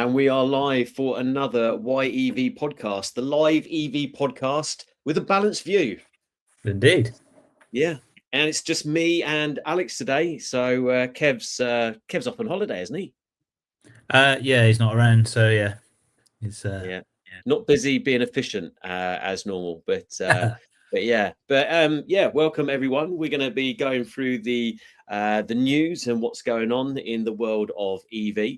and we are live for another YEV podcast, the live EV podcast with a balanced view. Indeed. Yeah, and it's just me and Alex today. So Kev's off on holiday, isn't he? Yeah, he's not around, so yeah, he's not busy being efficient as normal, but yeah, welcome everyone. We're going to be going through the news and what's going on in the world of EV,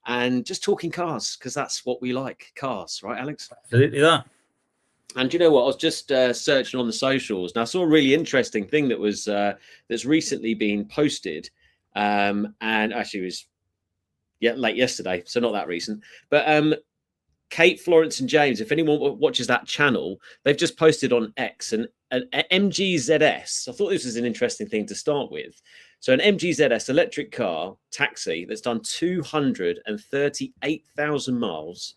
and just talking cars because that's what we like, cars, right, Alex? Absolutely that. And you know what? I was just searching on the socials, and I saw a really interesting thing that was that's recently been posted, and actually it was late yesterday, so not that recent, but Kate, Florence, and James, if anyone watches that channel, they've just posted on X an MGZS. I thought this was an interesting thing to start with. So an MGZS electric car taxi that's done 238,000 miles.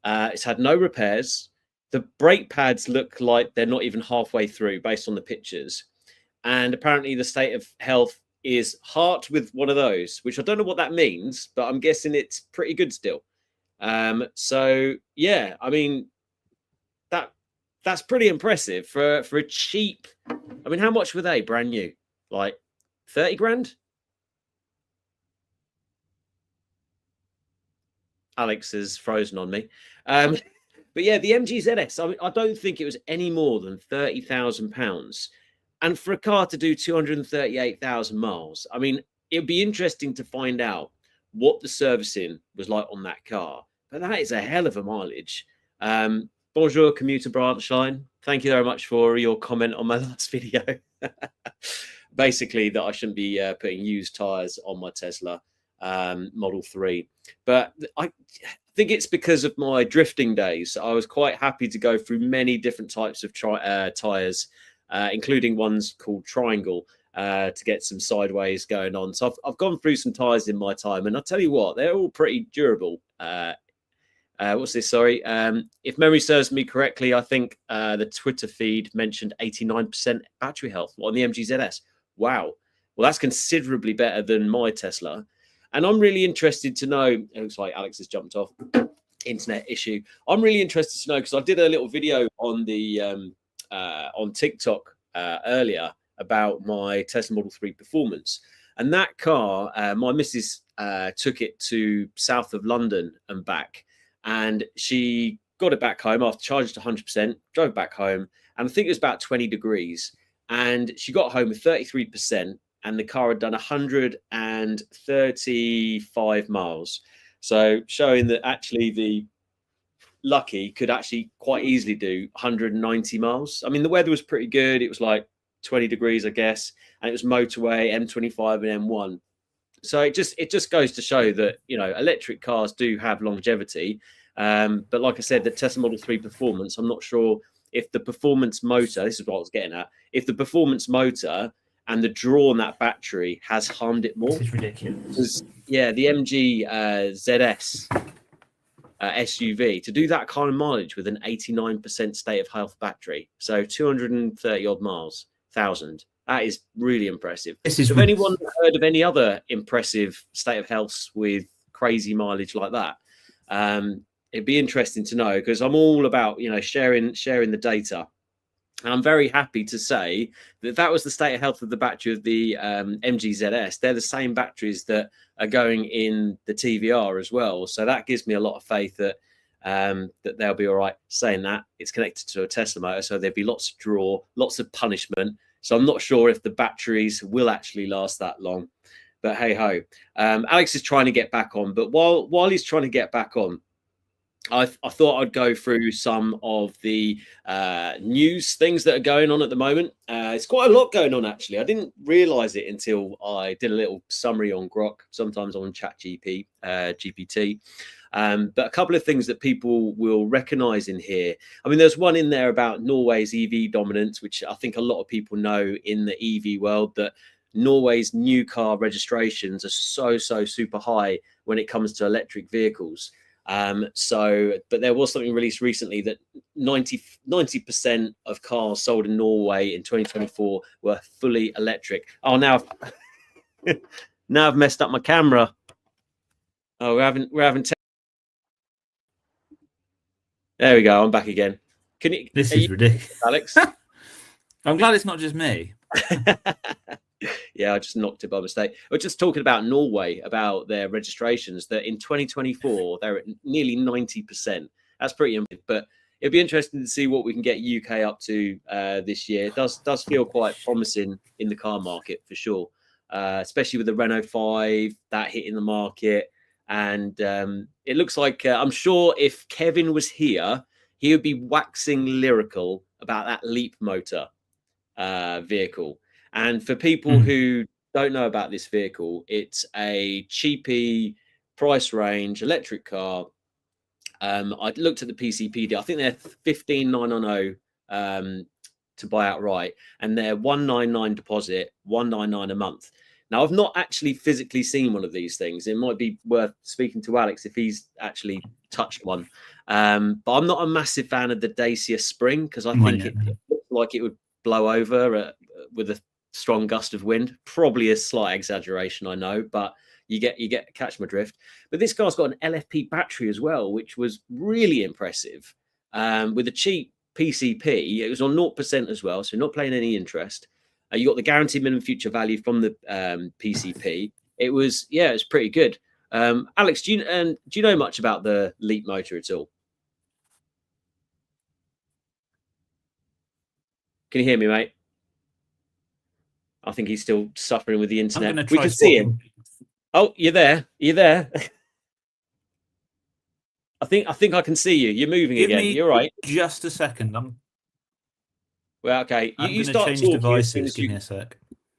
It's had no repairs. The brake pads look like they're not even halfway through based on the pictures. And apparently the state of health is heart with one of those, which I don't know what that means, but I'm guessing it's pretty good still. So yeah, I mean, that's pretty impressive for a cheap. I mean, how much were they brand new? Like 30 grand? Alex is frozen on me. But yeah, the MGZS, I mean, I don't think it was any more than £30,000. And for a car to do 238,000 miles, I mean, it'd be interesting to find out what the servicing was like on that car. But that is a hell of a mileage. Bonjour, commuter branch line. Thank you very much for your comment on my last video. Basically, that I shouldn't be putting used tires on my Tesla Model 3. But I think it's because of my drifting days. I was quite happy to go through many different types of tires, including ones called Triangle, to get some sideways going on. So I've gone through some tires in my time, and I'll tell you what, they're all pretty durable. What's this? Sorry. If memory serves me correctly, I think the Twitter feed mentioned 89% battery health on the MGZS. Wow. Well, that's considerably better than my Tesla. And I'm really interested to know, it looks like Alex has jumped off, internet issue. I'm really interested to know, because I did a little video on the on TikTok earlier about my Tesla Model 3 performance. And that car, my missus took it to south of London and back. And she got it back home after charged 100%, drove back home, and I think it was about 20 degrees. And she got home with 33%, and the car had done 135 miles. So showing that actually the Lucky could actually quite easily do 190 miles. I mean, the weather was pretty good. It was like 20 degrees, I guess, and it was motorway, M25 and M1. So it just goes to show that, you know, electric cars do have longevity. But like I said, the Tesla Model 3 performance, I'm not sure if the performance motor, this is what I was getting at, if the performance motor and the draw on that battery has harmed it more. This is ridiculous. Because, yeah, the MG ZS SUV, to do that kind of mileage with an 89% state of health battery, so 230 odd miles, 1,000. That is really impressive. Have anyone heard of any other impressive state of health with crazy mileage like that? It'd be interesting to know, because I'm all about, you know, sharing the data. And I'm very happy to say that that was the state of health of the battery of the MGZS. They're the same batteries that are going in the TVR as well. So that gives me a lot of faith that that they'll be all right. Saying that, it's connected to a Tesla motor, so there'd be lots of draw, lots of punishment. So I'm not sure if the batteries will actually last that long. But hey ho, Alex is trying to get back on. But while he's trying to get back on, I thought I'd go through some of the news things that are going on at the moment. It's quite a lot going on, actually. I didn't realize it until I did a little summary on Grok, sometimes on GPT. But a couple of things that people will recognize in here. I mean, there's one in there about Norway's EV dominance, which I think a lot of people know in the EV world, that Norway's new car registrations are so super high when it comes to electric vehicles. But there was something released recently that 90% of cars sold in Norway in 2024 were fully electric. Oh, now I've messed up my camera. Oh, we're having There we go. I'm back again. Can you? This is ridiculous, Alex? I'm glad it's not just me. Yeah, I just knocked it by mistake. We're just talking about Norway, about their registrations, that in 2024 they're at nearly 90%. That's pretty impressive. But it'd be interesting to see what we can get UK up to this year. It does feel quite promising in the car market for sure, especially with the Renault 5 that hitting the market. And it looks like I'm sure if Kevin was here, he would be waxing lyrical about that Leap motor vehicle. And for people who don't know about this vehicle, it's a cheapy price range electric car. I looked at the PCP deal. I think they're 15,990 to buy outright, and they're 199 deposit, 199 a month. Now, I've not actually physically seen one of these things. It might be worth speaking to Alex if he's actually touched one. But I'm not a massive fan of the Dacia Spring because I think it looks like it would blow over with a strong gust of wind. Probably a slight exaggeration, I know, but you get catch my drift. But this car's got an LFP battery as well, which was really impressive. With a cheap PCP, it was on 0% as well, so not paying any interest. You got the guaranteed minimum future value from the PCP. It was pretty good. Alex, do you know much about the Leap motor at all? Can you hear me, mate? I think he's still suffering with the internet. We can see him. Oh, you're there. You're there. I think I can see you. You're moving again. You're right. Just a second. Well, okay. You start change devices. Give me a sec.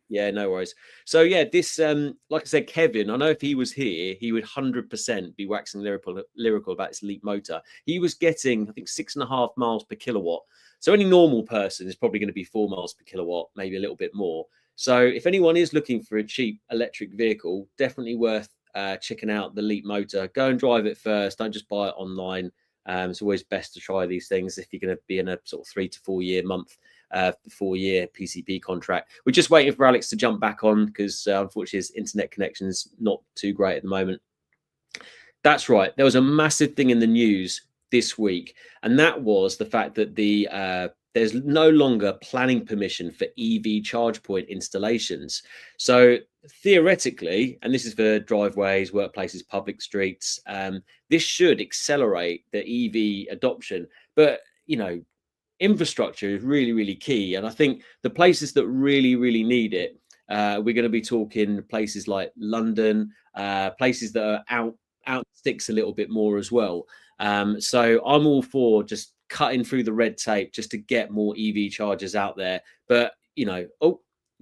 Yeah, no worries. So yeah, this like I said, Kevin, I know if he was here, he would 100% be waxing lyrical about this Leap motor. He was getting, I think, 6.5 miles per kilowatt. So any normal person is probably going to be 4 miles per kilowatt, maybe a little bit more. So if anyone is looking for a cheap electric vehicle, definitely worth checking out the Leap motor. Go and drive it first. Don't just buy it online. It's always best to try these things if you're going to be in a sort of 3 to 4 year month, 4 year PCP contract. We're just waiting for Alex to jump back on because unfortunately his internet connection's not too great at the moment. That's right. There was a massive thing in the news this week, and that was the fact that there's no longer planning permission for EV charge point installations. So theoretically, and this is for driveways, workplaces, public streets, this should accelerate the EV adoption. But, you know, infrastructure is really, really key. And I think the places that really, really need it, we're going to be talking places like London, places that are out sticks a little bit more as well. So I'm all for just cutting through the red tape just to get more EV chargers out there. But, you know,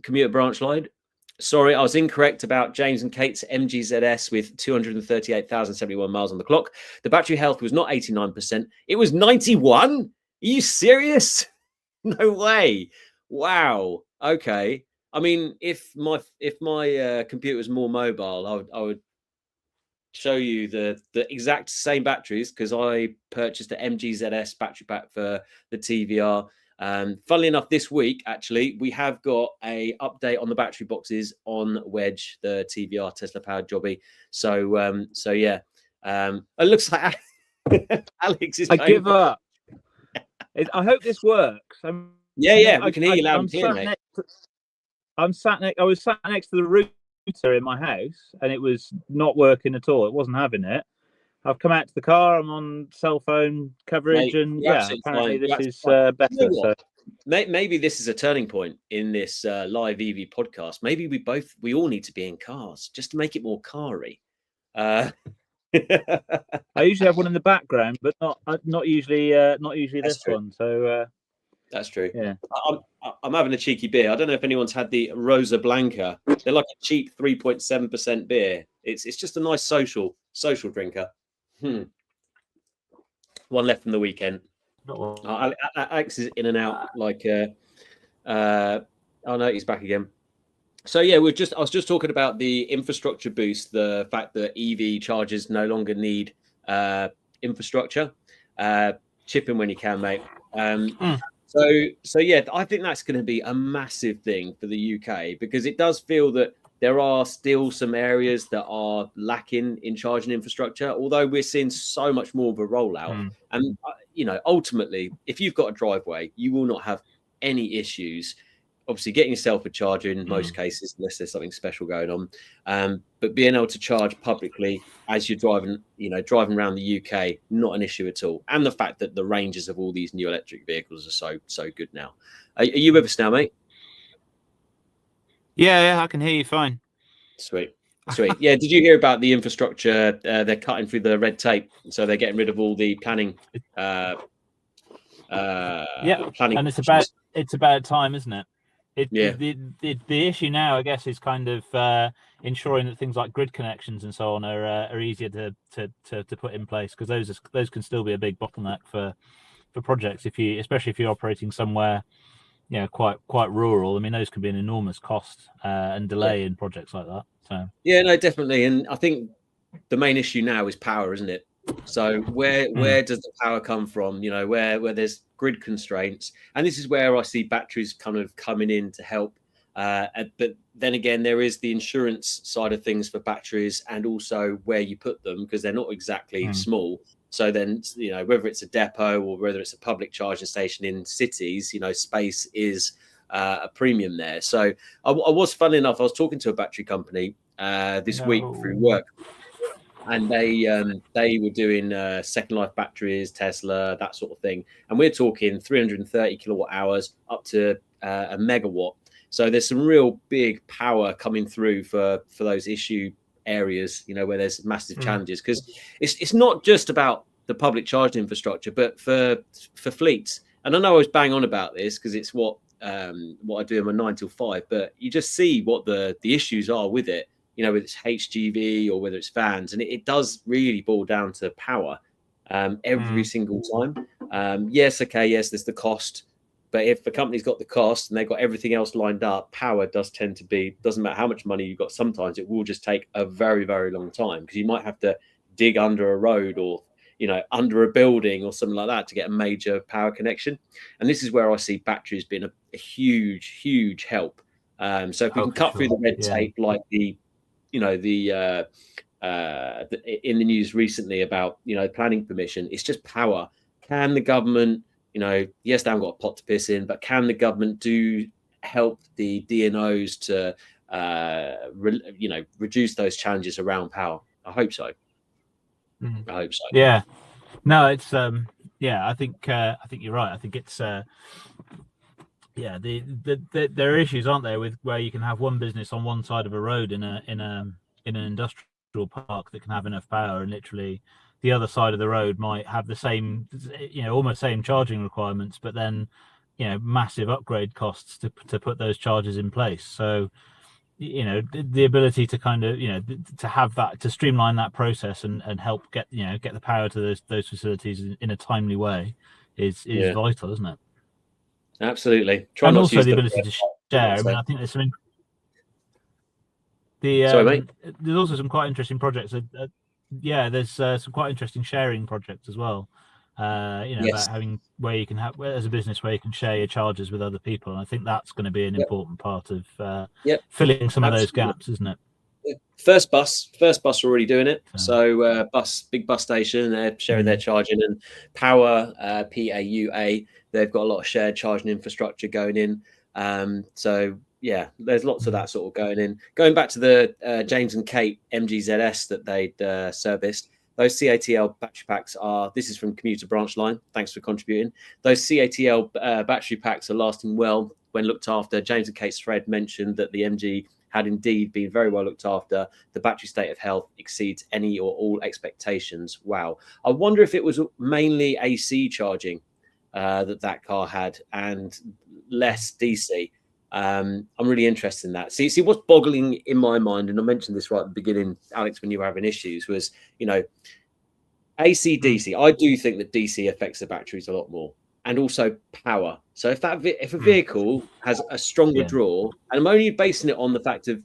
commuter branch line. Sorry, I was incorrect about James and Kate's MG ZS with 238,071 miles on the clock. The battery health was not 89%. It was 91. Are you serious? No way. Wow. Okay. I mean, if my computer was more mobile, I would show you the exact same batteries because I purchased an MG ZS battery pack for the TVR. Funnily enough, this week actually we have got a update on the battery boxes on Wedge, the TVR Tesla powered jobby. So yeah, it looks like Alex is. I give up. I hope this works. Yeah, we can hear you loud and clear, mate. I was sat next to the router in my house, and it was not working at all. It wasn't having it. I've come out to the car. I'm on cell phone coverage, mate, and yeah, apparently this is better. You know, so maybe this is a turning point in this live EV podcast. Maybe we all need to be in cars just to make it more car-y. I usually have one in the background, but not usually this one. So that's true. Yeah, I'm having a cheeky beer. I don't know if anyone's had the Rosa Blanca. They're like a cheap 3.7% beer. It's just a nice social drinker. One left from the weekend. Alex is in and out like oh no, he's back again. So yeah, I was just talking about the infrastructure boost, the fact that EV chargers no longer need infrastructure. Chip in when you can, mate. So yeah, I think that's going to be a massive thing for the UK because it does feel that there are still some areas that are lacking in charging infrastructure, although we're seeing so much more of a rollout. And ultimately, if you've got a driveway, you will not have any issues. Obviously, getting yourself a charger in most cases, unless there's something special going on. But being able to charge publicly as you're driving, around the UK, not an issue at all. And the fact that the ranges of all these new electric vehicles are so good now. Are you with us now, mate? Yeah, I can hear you fine. Sweet. Yeah, did you hear about the infrastructure? They're cutting through the red tape, so they're getting rid of all the planning. Yeah, planning. and it's about time, isn't it? Yeah. The issue now, I guess, is kind of ensuring that things like grid connections and so on are easier to put in place, because those can still be a big bottleneck for projects, especially if you're operating somewhere quite rural. I mean, those can be an enormous cost and delay in projects like that. So yeah, no, definitely. And I think the main issue now is power, isn't it? So where does the power come from? Where there's grid constraints, and this is where I see batteries kind of coming in to help. But then again, there is the insurance side of things for batteries, and also where you put them, because they're not exactly small. So then, whether it's a depot or whether it's a public charging station in cities, space is a premium there. So I was, funnily enough, I was talking to a battery company this week through work, and they were doing second life batteries, Tesla, that sort of thing. And we're talking 330 kilowatt hours up to a megawatt. So there's some real big power coming through for those issue areas, where there's massive challenges, because it's not just about the public charging infrastructure, but for fleets. And I know I was bang on about this because it's what I do in my 9 till 5, but you just see what the issues are with it, whether it's HGV or whether it's fans, and it does really boil down to power every single time. Yes, there's the cost. But if the company's got the cost and they've got everything else lined up, power does tend to be, doesn't matter how much money you've got, sometimes it will just take a very, very long time, because you might have to dig under a road or, under a building or something like that to get a major power connection. And this is where I see batteries being a huge, huge help. So if we can cut through the red tape, like in the news recently about, planning permission, it's just power. Can the government, yes, they haven't got a pot to piss in, but can the government help the DNOs to, reduce those challenges around power? I hope so. I hope so. Yeah, no, it's I think you're right. I think it's there are issues, aren't there, with where you can have one business on one side of a road in an industrial park that can have enough power, and literally the other side of the road might have the same, almost same charging requirements, but then, massive upgrade costs to put those chargers in place. So, the ability to kind of, to have that, to streamline that process and help get the power to those facilities in a timely way is vital, isn't it? Absolutely. And also the ability to share. I mean, I think there's some. Sorry, mate. There's also some quite interesting projects. There's some quite interesting sharing projects as well. About having where you can have, as a business, where you can share your chargers with other people. And I think that's going to be an important part of filling some of those gaps, isn't it? First bus are already doing it. So big bus station, they're sharing their charging, and Power, PAUA, they've got a lot of shared charging infrastructure going in. So yeah, there's lots of that sort of going in. Going back to the James and Kate MGZS that they'd serviced, those CATL battery packs this is from Commuter Branch Line. Thanks for contributing. Those CATL battery packs are lasting well when looked after. James and Kate's thread mentioned that the MG had indeed been very well looked after. The battery state of health exceeds any or all expectations. Wow. I wonder if it was mainly AC charging that car had and less DC. I'm really interested in that. See what's boggling in my mind, and I mentioned this right at the beginning, Alex, when you were having issues, was AC DC. I do think that DC affects the batteries a lot more, and also power. So if a vehicle has a stronger draw, and I'm only basing it on the fact of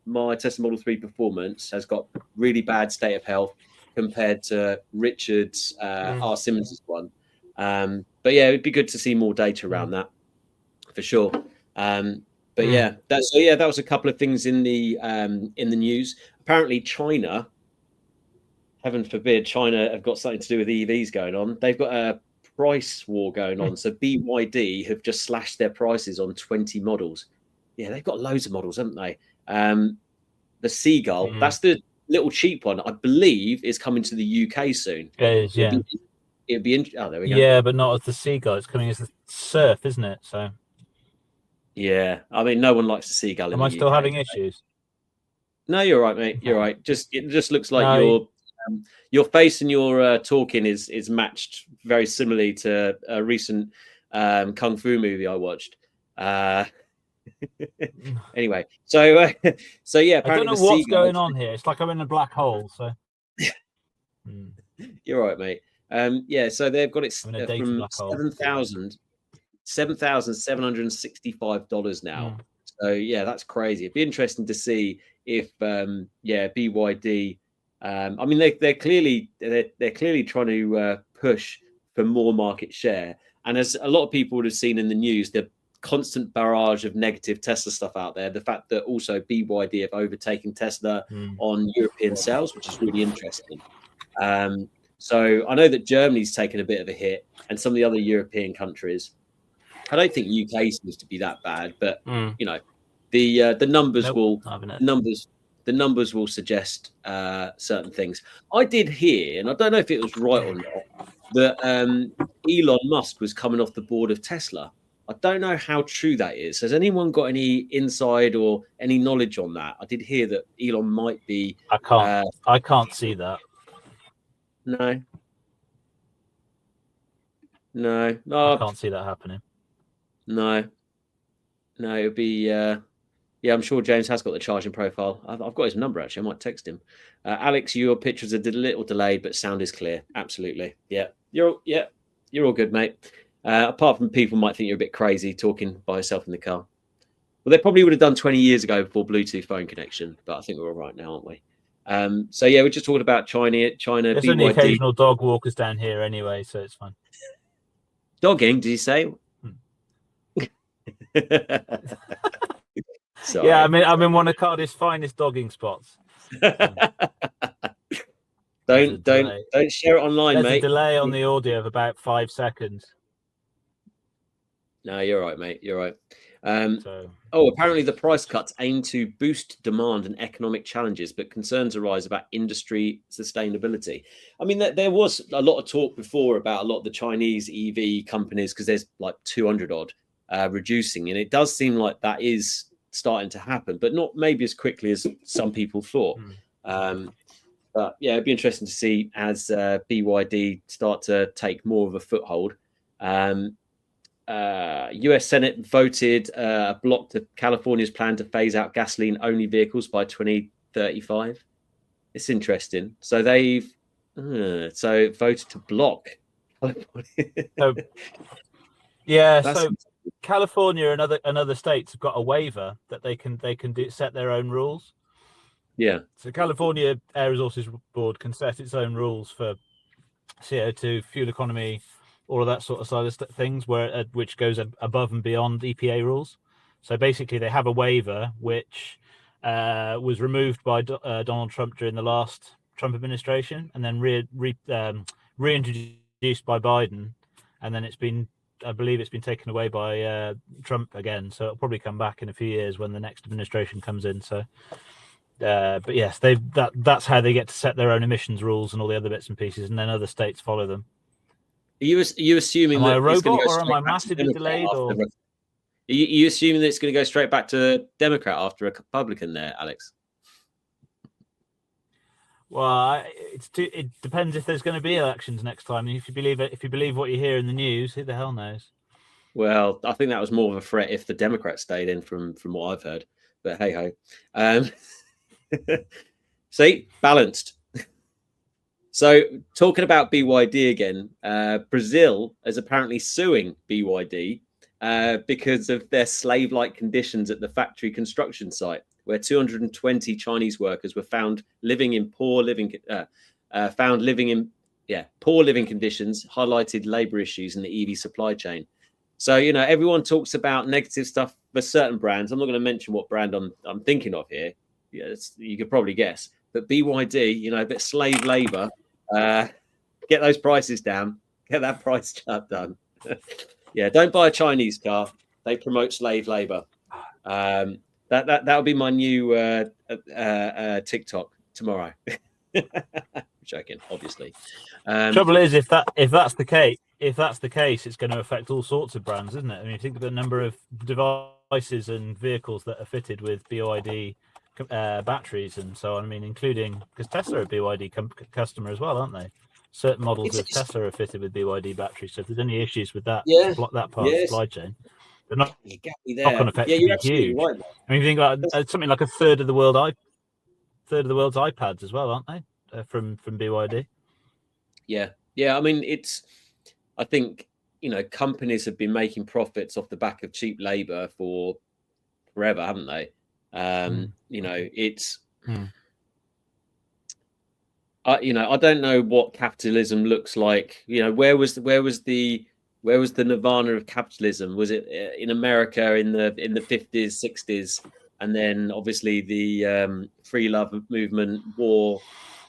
my Tesla Model 3 Performance has got really bad state of health compared to Richard's R. Simmons' one. But yeah, it'd be good to see more data around that for sure. But yeah, that was a couple of things in the news. Apparently, China, heaven forbid, China have got something to do with EVs going on. They've got price war going on. So BYD have just slashed their prices on 20 models. Yeah, they've got loads of models, haven't they? The Seagull, that's the little cheap one. I believe is coming to the UK soon. It is, yeah. It'd be oh, there we go. Yeah, but not as the Seagull. It's coming as the Surf, isn't it? So. Yeah, I mean, no one likes the Seagull. Am I still having issues? No, you're right, mate. You're right. It just looks like your face and your talking is matched very similarly to a recent kung fu movie I watched. Anyway, so yeah, apparently I don't know what's going on here. It's like I'm in a black hole. So you're right, mate. Yeah, so they've got it from $7,765 now. So yeah, that's crazy. It'd be interesting to see if BYD. I mean, they're clearly trying to push for more market share, and as a lot of people would have seen in the news, the constant barrage of negative Tesla stuff out there. The fact that also BYD have overtaken Tesla on European sales, which is really interesting. So I know that Germany's taken a bit of a hit, and some of the other European countries. I don't think UK seems to be that bad, but you know, the numbers the numbers will suggest certain things. I did hear, and I don't know if it was right or not, that Elon Musk was coming off the board of Tesla. I don't know how true that is. Has anyone got any insight or any knowledge on that? I did hear that Elon might be. I can't see that. No. I can't see that happening. No, it would be. Yeah, I'm sure James has got the charging profile. I've got his number actually. I might text him. Alex, your pictures are a little delayed, but sound is clear. Absolutely. Yeah, you're all good, mate. Apart from people might think you're a bit crazy talking by yourself in the car. Well, they probably would have done 20 years ago before Bluetooth phone connection, but I think we're all right now, aren't we? So yeah, we're just talking about China. There's BYD. only occasional dog walkers down here anyway, so it's fine. Dogging? Did you say? Yeah, I'm in one of Cardiff's finest dogging spots. Don't share it online, There's mate. A delay on the audio of about 5 seconds. No, you're right, mate. You're right. Apparently the price cuts aim to boost demand and economic challenges, but concerns arise about industry sustainability. I mean, there was a lot of talk before about a lot of the Chinese EV companies, because there's like 200 odd reducing, and it does seem like that is starting to happen, but not maybe as quickly as some people thought. But yeah, it'd be interesting to see as BYD start to take more of a foothold. US Senate voted blocked California's plan to phase out gasoline-only vehicles by 2035. It's interesting. So they've voted to block California. So California and other states have got a waiver that they can set their own rules. Yeah. So California Air Resources Board can set its own rules for CO2, fuel economy, all of that sort of side of things, which goes above and beyond EPA rules. So basically, they have a waiver which was removed by Donald Trump during the last Trump administration, and then reintroduced by Biden, and then I believe it's been taken away by Trump again. So it'll probably come back in a few years when the next administration comes in. So, but yes, that's how they get to set their own emissions rules and all the other bits and pieces, and then other states follow them. Are you assuming am that I a robot, or am I massively delayed? Or are you assuming that it's going to go straight back to Democrat after a Republican there, Alex? Well, it depends if there's going to be elections next time. If you believe what you hear in the news, who the hell knows? Well, I think that was more of a threat if the Democrats stayed in, from what I've heard. But hey ho, see, balanced. So talking about BYD again, Brazil is apparently suing BYD because of their slave-like conditions at the factory construction site, where 220 Chinese workers were found living in poor living conditions, highlighted labor issues in the EV supply chain. So, you know, everyone talks about negative stuff for certain brands. I'm not going to mention what brand I'm thinking of here. Yes, you could probably guess. But BYD, you know, a bit slave labor, get those prices down. Get that price chart done. Yeah, don't buy a Chinese car. They promote slave labor. That'll be my new TikTok tomorrow. Joking, obviously. Trouble is, if that's the case, it's going to affect all sorts of brands, isn't it? I mean, you think of the number of devices and vehicles that are fitted with BYD batteries and so on. I mean, including because Tesla are a BYD customer as well, aren't they? Certain models of Tesla are fitted with BYD batteries. So if there's any issues with that, that part of the supply chain, they're not knock-on effects you're be absolutely huge. right. I mean, you think about something like a third of the world's iPads as well, aren't they? From BYD. Yeah. I mean, I think, companies have been making profits off the back of cheap labor for forever, haven't they? It's. I don't know what capitalism looks like. Where was the nirvana of capitalism? Was it in America in the 50s, 60s, and then obviously the free love movement, war,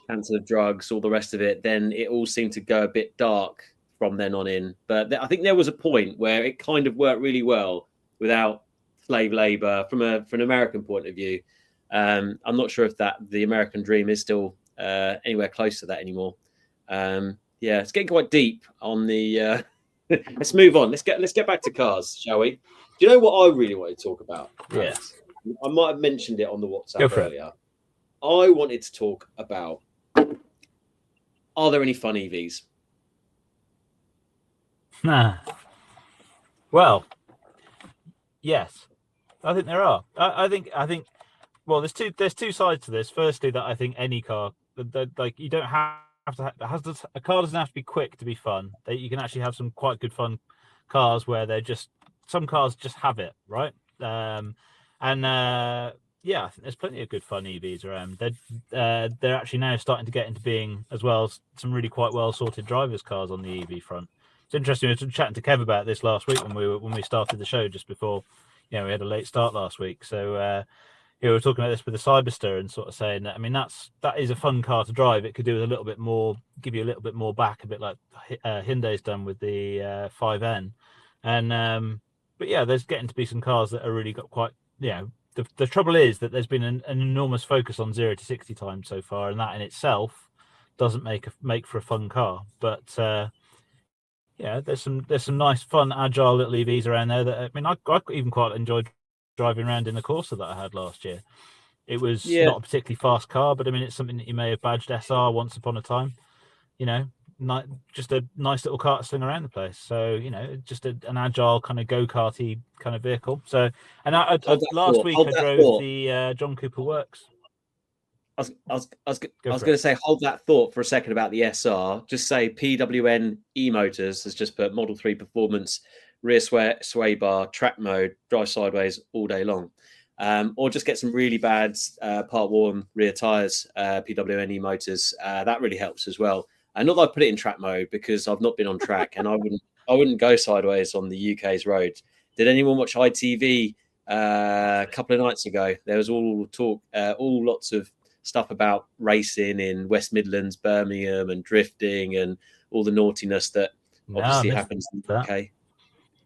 cancer, drugs, all the rest of it? Then it all seemed to go a bit dark from then on in. But I think there was a point where it kind of worked really well without slave labor from an American point of view. I'm not sure if the American dream is still anywhere close to that anymore. It's getting quite deep on the. Let's move on. Let's get back to cars, shall we? Do you know what I really want to talk about? Yes, I might have mentioned it on the WhatsApp earlier. I wanted to talk about: are there any fun EVs? Well, yes, I think there are. I think. Well, there's two sides to this. Firstly, that I think any car, like you don't have to. A car doesn't have to be quick to be fun. You can actually have some quite good fun cars where some cars just have it, right? I think there's plenty of good fun EVs around. They're actually now starting to get into being as well as some really quite well sorted drivers cars on the EV front. It's interesting. We were chatting to Kev about this last week when we started the show just before. We had a late start last week, so. We were talking about this with the Cyberster and sort of saying that, I mean, that is a fun car to drive. It could do with a little bit more, give you a little bit more back, a bit like Hyundai's done with the 5N. But yeah, there's getting to be some cars that are really got quite, the trouble is that there's been an enormous focus on 0 to 60 time so far, and that in itself doesn't make for a fun car. But there's some nice, fun, agile little EVs around there that, I mean, I even quite enjoyed driving around in the Corsa that I had last year. It was not a particularly fast car, but I mean, it's something that you may have badged SR once upon a time. Just a nice little car to sling around the place. So just an agile kind of go-karty kind of vehicle. So, and last week I drove the John Cooper Works. I was going to say, hold that thought for a second about the SR. Just say PWN E-Motors has just put Model 3 Performance, rear sway bar, track mode, drive sideways all day long. Or just get some really bad part worn rear tyres, PWN E-Motors. That really helps as well. And not that I put it in track mode because I've not been on track and I wouldn't go sideways on the UK's road. Did anyone watch ITV a couple of nights ago? There was all lots of stuff about racing in West Midlands, Birmingham, and drifting and all the naughtiness that obviously happens in the UK.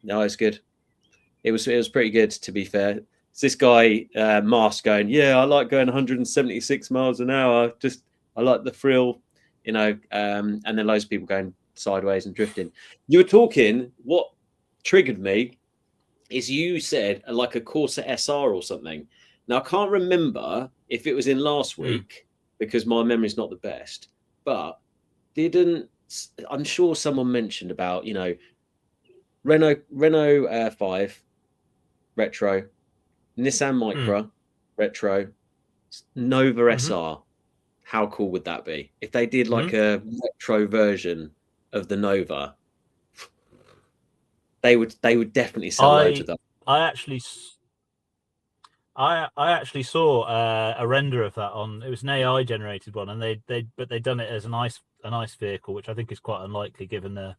No, it's good. It was pretty good, to be fair. It's this guy, Mars, going, I like going 176 miles an hour. I like the thrill, and then loads of people going sideways and drifting. You were talking, what triggered me is you said like a Corsa SR or something. Now, I can't remember if it was in last week because my memory's not the best, but I'm sure someone mentioned about, Renault 5 retro, Nissan Micra retro, Nova SR. How cool would that be if they did like a retro version of the Nova? They would definitely sell loads of them. I actually saw a render of that it was an AI generated one, and they done it as a nice vehicle, which I think is quite unlikely given the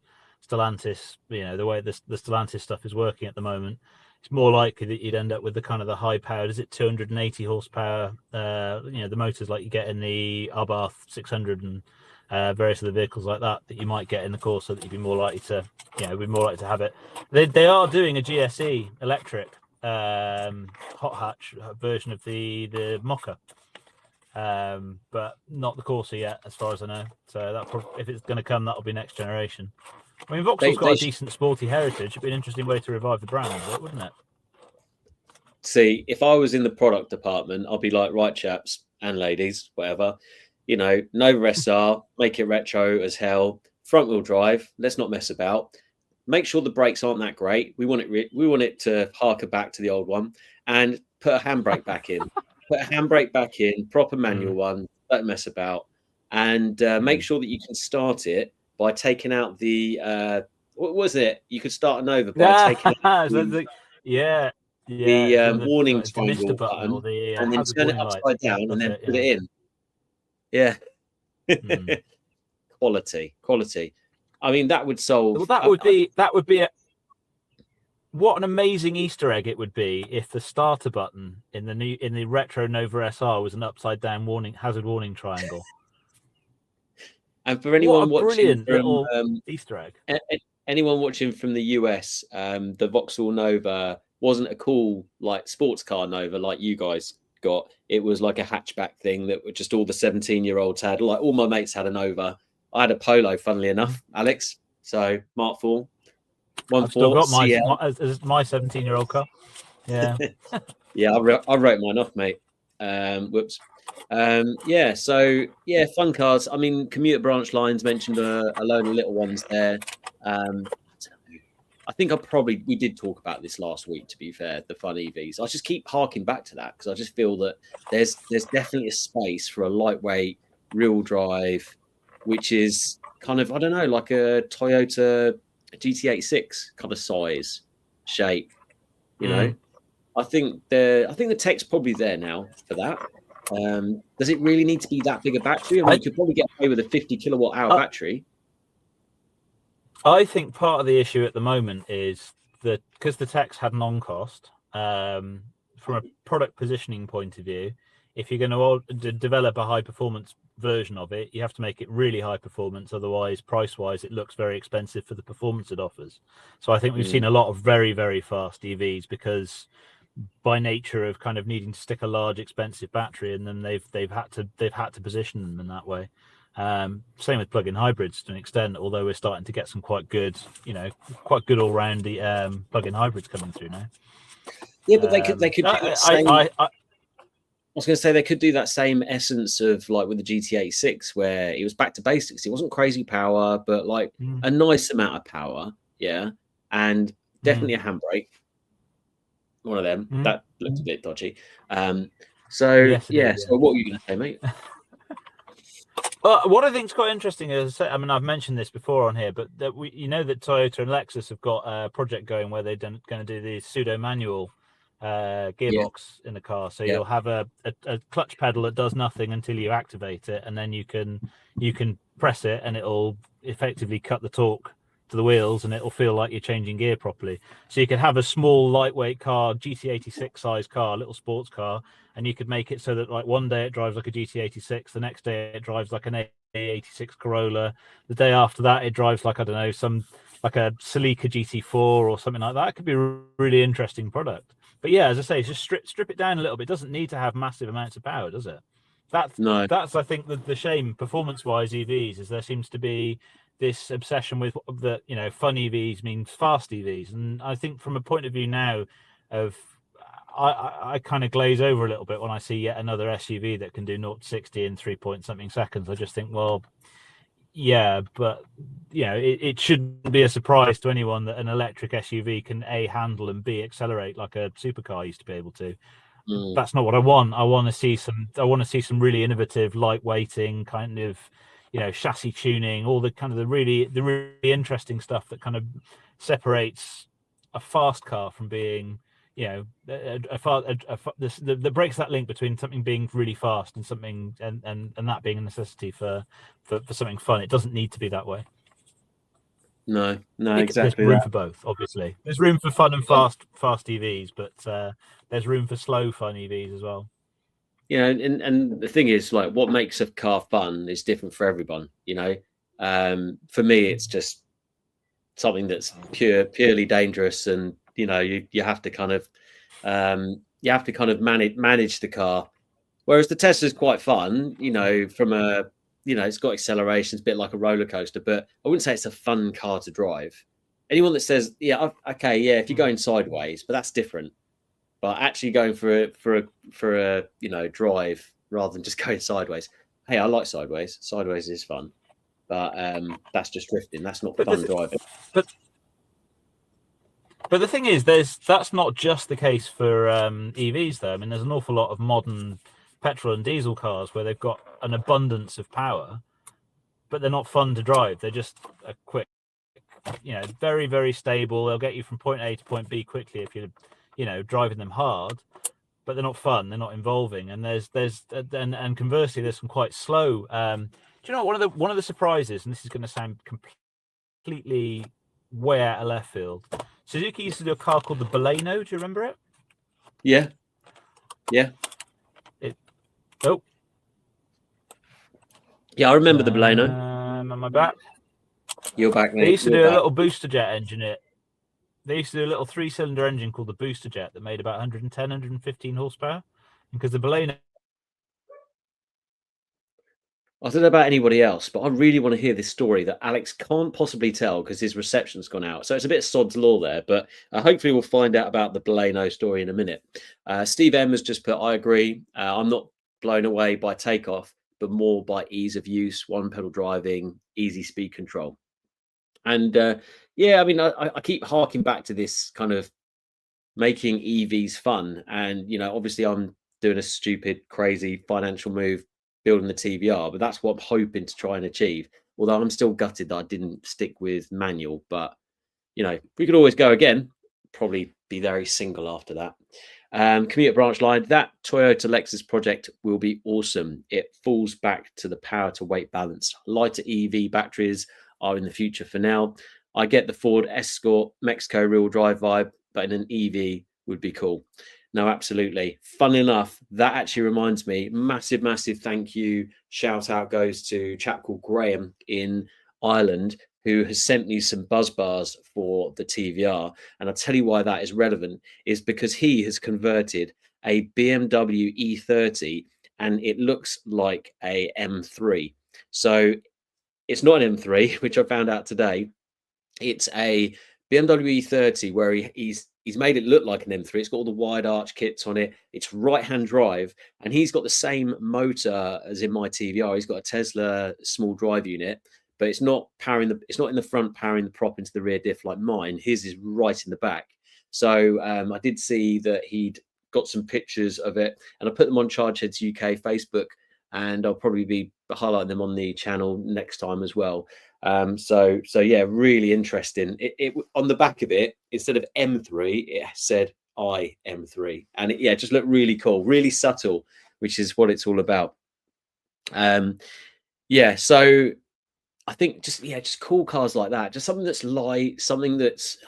Stellantis, the way the Stellantis stuff is working at the moment. It's more likely that you'd end up with the kind of the high powered, 280 horsepower, the motors like you get in the Abarth 600 and various other vehicles like that you might get in the Corsa that you'd be more likely to, have it. They are doing a GSE electric hot hatch version of the Mocha, but not the Corsa yet, as far as I know. So that if it's going to come, that'll be next generation. I mean, Vauxhall's got a decent sporty heritage. It'd be an interesting way to revive the brand, wouldn't it? See, if I was in the product department, I'd be like, right, chaps and ladies, whatever, Nova SR, make it retro as hell, front wheel drive. Let's not mess about. Make sure the brakes aren't that great. We want it to harker back to the old one, and put a handbrake back in. Put a handbrake back in, proper manual one. Don't mess about, and make sure that you can start it by taking out the what was it? You could start a Nova by taking out the warning triangle button, and then turn it upside down and then put it in. Yeah. Quality. I mean, that would solve. Well, that would be what an amazing Easter egg it would be if the starter button in the retro Nova SR was an upside down hazard warning triangle. And for anyone watching from Easter egg, anyone watching from the US, the Vauxhall Nova wasn't a cool like sports car Nova like you guys got. It was like a hatchback thing that just all the 17-year-olds had. Like all my mates had a Nova. I had a Polo, funnily enough, Alex. So Mark IV. I've still got my 17-year-old car. Yeah. Yeah, I wrote mine off, mate. Whoops. So fun cars. I mean, commuter branch lines mentioned a load of little ones there. I think we did talk about this last week, to be fair, the fun EVs. I just keep harking back to that because I just feel that there's definitely a space for a lightweight rear drive, which is kind of, I don't know, like a Toyota GT86 kind of size, shape, I think the tech's probably there now for that. Does it really need to be that big a battery? I mean, you could probably get away with a 50 kilowatt hour battery. I think part of the issue at the moment is that because the tech's had an on-cost, from a product positioning point of view, if you're going to develop a high-performance version of it, you have to make it really high performance. Otherwise, price-wise, it looks very expensive for the performance it offers. So I think we've seen a lot of very, very fast EVs because by nature of kind of needing to stick a large, expensive battery in them, they've had to position them in that way. Same with plug-in hybrids to an extent, although we're starting to get some quite good all-round the plug-in hybrids coming through now. Yeah, but they could do that same. I was going to say they could do that same essence of like with the GT86, where it was back to basics. It wasn't crazy power, but like a nice amount of power, and definitely a handbrake. One of them that looked a bit dodgy. So what were you going to say, mate? What I think is quite interesting is, I mean, I've mentioned this before on here, but that that Toyota and Lexus have got a project going where they're going to do the pseudo manual gearbox in the car. So you'll have a clutch pedal that does nothing until you activate it, and then you can press it, and it'll effectively cut the torque to the wheels, and it'll feel like you're changing gear properly. So you could have a small lightweight car, GT86 size car, little sports car, and you could make it so that like one day it drives like a GT86, the next day it drives like an A86 Corolla, the day after that it drives like, I don't know, some like a Celica GT4 or something like that. It could be a really interesting product. But yeah, as I say, just strip it down a little bit. It doesn't need to have massive amounts of power, does it? That's I think the shame performance-wise EVs is there seems to be this obsession with the fun EVs means fast EVs, and I think from a point of view now of I kind of glaze over a little bit when I see yet another SUV that can do 0 to 60 in 3-point-something seconds. I just think, well, yeah, but it shouldn't be a surprise to anyone that an electric SUV can A, handle, and B, accelerate like a supercar used to be able to. That's not what I want. I want to see some really innovative lightweighting, kind of chassis tuning, all the kind of the really interesting stuff that kind of separates a fast car from being that breaks that link between something being really fast and something and that being a necessity for something fun. It doesn't need to be that way. No, exactly. There's room for both, obviously. There's room for fun and fast EVs, but there's room for slow fun EVs as well. you know, and the thing is, like, what makes a car fun is different for everyone. You know, for me, it's just something that's purely dangerous, and you know, you have to kind of manage the car. Whereas the Tesla's quite fun, you know, from a, you know, it's got acceleration, it's a bit like a roller coaster, but I wouldn't say it's a fun car to drive. Anyone that says, yeah, okay, yeah, if you're going sideways, but that's different. But actually going for a you know, drive rather than just going sideways. Hey, I like sideways. Sideways is fun, but that's just drifting. That's not fun driving. But the thing is, that's not just the case for EVs, though. I mean, there's an awful lot of modern petrol and diesel cars where they've got an abundance of power, but they're not fun to drive. They're just a quick, you know, very, very stable. They'll get you from point A to point B quickly if you're, you know, driving them hard, but they're not fun. They're not involving. And and conversely, there's some quite slow. Do you know what, one of the surprises, and this is going to sound completely way out of left field. Suzuki used to do a car called the Baleno. Do you remember it? Yeah. Yeah. Yeah, I remember the Baleno. Am I back? You're back, mate. They used to do a little booster jet engine. They used to do a little 3-cylinder engine called the booster jet that made about 110, 115 horsepower. Because the Baleno, I don't know about anybody else, but I really want to hear this story that Alex can't possibly tell because his reception's gone out. So it's a bit sod's law there, but hopefully we'll find out about the Baleno story in a minute. Steve M has just put, I agree. I'm not blown away by takeoff, but more by ease of use, one pedal driving, easy speed control. And yeah, I mean, I keep harking back to this kind of making EVs fun. And, you know, obviously I'm doing a stupid, crazy financial move building the TVR, but that's what I'm hoping to try and achieve. Although I'm still gutted that I didn't stick with manual, but you know, we could always go again. Probably be very single after that. Commuter branch line, that Toyota Lexus project will be awesome. It falls back to the power to weight balance. Lighter EV batteries are in the future for now. I get the Ford Escort Mexico real drive vibe, but in an EV would be cool. No, absolutely. Fun enough, that actually reminds me, massive thank you. Shout out goes to a chap called Graham in Ireland, who has sent me some buzz bars for the TVR. And I'll tell you why that is relevant, is because he has converted a BMW E30 and it looks like a M3. So it's not an M3, which I found out today. It's a BMW E30 where he's made it look like an M3. It's got all the wide arch kits on it. It's right-hand drive, and he's got the same motor as in my TVR. He's got a Tesla small drive unit, but it's not in the front powering the prop into the rear diff like mine. His is right in the back. So I did see that he'd got some pictures of it, and I put them on Chargeheads UK Facebook, and I'll probably be highlighting them on the channel next time as well. So yeah, really interesting. It on the back of it, instead of M3, it said M3, and it just looked really cool, really subtle, which is what it's all about. Yeah, so I think just cool cars like that, just something that's light, something that's,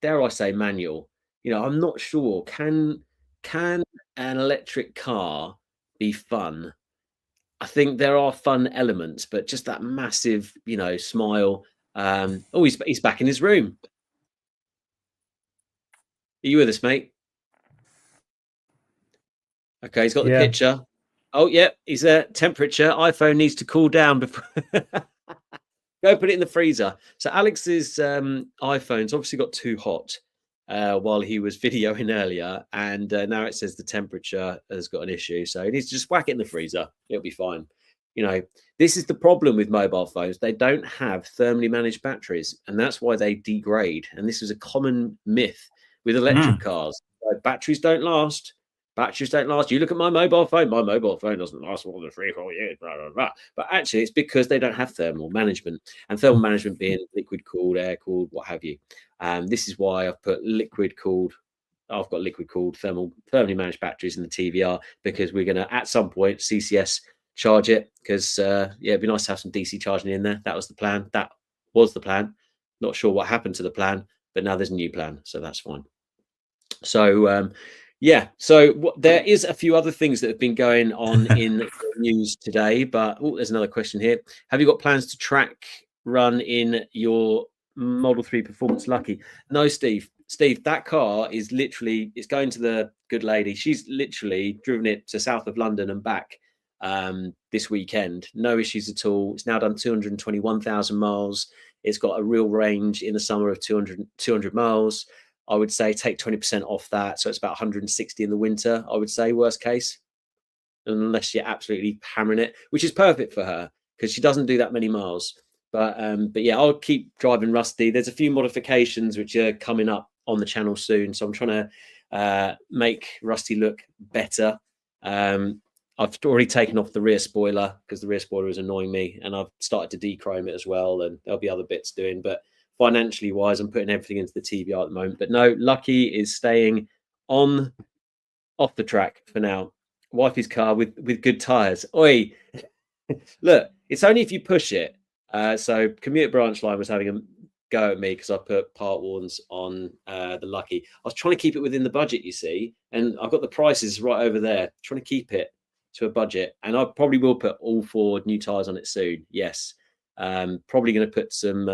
dare I say, manual. You know, I'm not sure. Can an electric car be fun? I think there are fun elements, but just that massive, you know, smile. Oh, he's back in his room. Are you with us, mate? Okay, he's got the picture. Oh, yeah, he's there. Temperature. iPhone needs to cool down before. Go put it in the freezer. So Alex's iPhone's obviously got too hot while he was videoing earlier, and now it says the temperature has got an issue. So he needs to just whack it in the freezer. It'll be fine. You know, this is the problem with mobile phones. They don't have thermally managed batteries, and that's why they degrade. And this is a common myth with electric cars. Batteries don't last. Batteries don't last. You look at my mobile phone. My mobile phone doesn't last more than 3 or 4 years. Blah, blah, blah. But actually, it's because they don't have thermal management. And thermal management being liquid cooled, air cooled, what have you. This is why I've put liquid cooled. I've got liquid cooled thermally managed batteries in the TVR, because we're going to at some point CCS charge it, because yeah, it'd be nice to have some DC charging in there. That was the plan. That was the plan. Not sure what happened to the plan, but now there's a new plan, so that's fine. So Yeah, so there is a few other things that have been going on in the news today, but there's another question here. Have you got plans to track run in your Model 3 Performance Lucky? No, Steve. Steve, that car is literally, it's going to the good lady. She's literally driven it to south of London and back this weekend. No issues at all. It's now done 221,000 miles. It's got a real range in the summer of 200 miles. I would say take 20% off that. So it's about 160 in the winter, I would say, worst case, unless you're absolutely hammering it, which is perfect for her because she doesn't do that many miles. But yeah, I'll keep driving Rusty. There's a few modifications which are coming up on the channel soon. So I'm trying to make Rusty look better. I've already taken off the rear spoiler because the rear spoiler is annoying me, and I've started to dechrome it as well. And there'll be other bits doing, but financially wise, I'm putting everything into the TVR at the moment. But no, Lucky is staying off the track for now. Wifey's car with good tires. Oi, look, it's only if you push it. So Commute Branch Line was having a go at me because I put part warns on the Lucky. I was trying to keep it within the budget, you see, and I've got the prices right over there. Trying to keep it to a budget, and I probably will put all 4 new tires on it soon. Yes, probably going to put some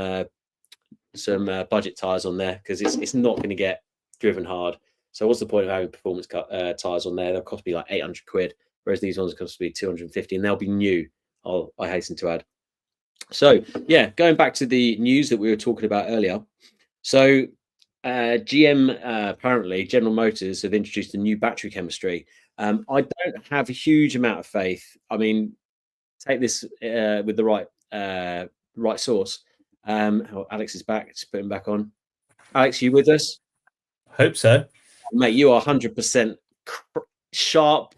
budget tires on there because it's not going to get driven hard. So what's the point of having performance tires on there? They'll cost me like 800 quid, whereas these ones cost me 250, and they'll be new, I hasten to add. So yeah, going back to the news that we were talking about earlier. So GM, apparently General Motors have introduced a new battery chemistry. I don't have a huge amount of faith. I mean, take this with the right source. Alex is back. Let's put him back on. Alex, you with us? Hope so. Mate, you are 100% sharp.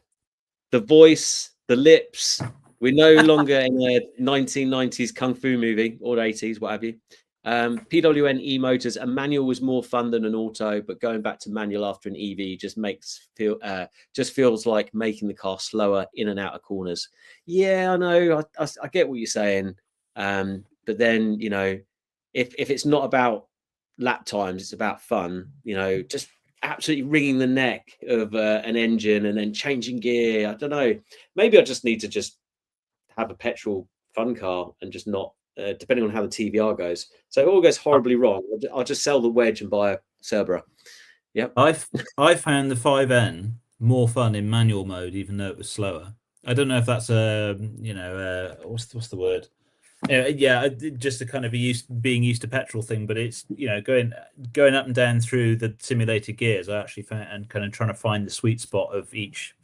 The voice, the lips. We're no longer in a 1990s kung fu movie or 80s, what have you. PWN e-motors, a manual was more fun than an auto, but going back to manual after an EV just feels like making the car slower in and out of corners. Yeah, I know. I get what you're saying. But then, you know, if it's not about lap times, it's about fun, you know, just absolutely wringing the neck of an engine and then changing gear. I don't know. Maybe I just need to just have a petrol fun car and just not, depending on how the TVR goes. So if it all goes horribly wrong, I'll just sell the Wedge and buy a Cerberus. Yep. I found the 5N more fun in manual mode, even though it was slower. I don't know if that's what's the word? Yeah, just a kind of being used to petrol thing, but it's, you know, going up and down through the simulated gears. I actually found, and kind of trying to find the sweet spot of each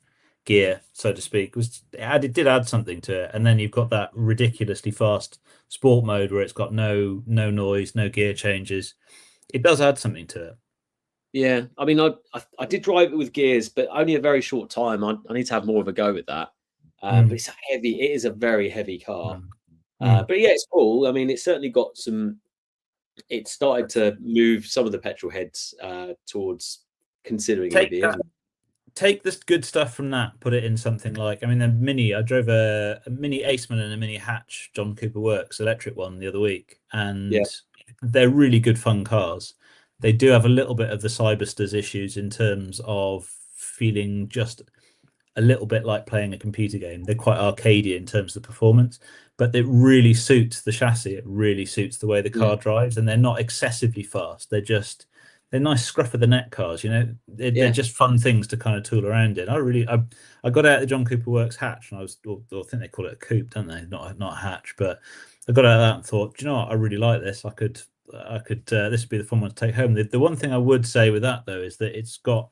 gear, so to speak, it did add something to it. And then you've got that ridiculously fast sport mode where it's got no noise, no gear changes. It does add something to it. Yeah, I mean, I did drive it with gears, but only a very short time. I need to have more of a go with that. But it's heavy. It is a very heavy car. But yeah, it's cool. I mean, it's certainly got some. It started to move some of the petrol heads towards considering EV. Take this good stuff from that, put it in something like, I mean, I drove a mini Aceman and a mini Hatch John Cooper Works electric one the other week, and they're really good fun cars. They do have a little bit of the Cybersters issues in terms of feeling just a little bit like playing a computer game. They're quite arcadey in terms of the performance, but it really suits the chassis. It really suits the way the car drives, and they're not excessively fast. They're nice scruff of the neck cars, you know. They're just fun things to kind of tool around in. I got out the John Cooper Works Hatch, and I think they call it a coupe, don't they? Not a hatch, but I got out of that and thought, do you know what? I really like this. I could this would be the fun one to take home. The one thing I would say with that though is that it's got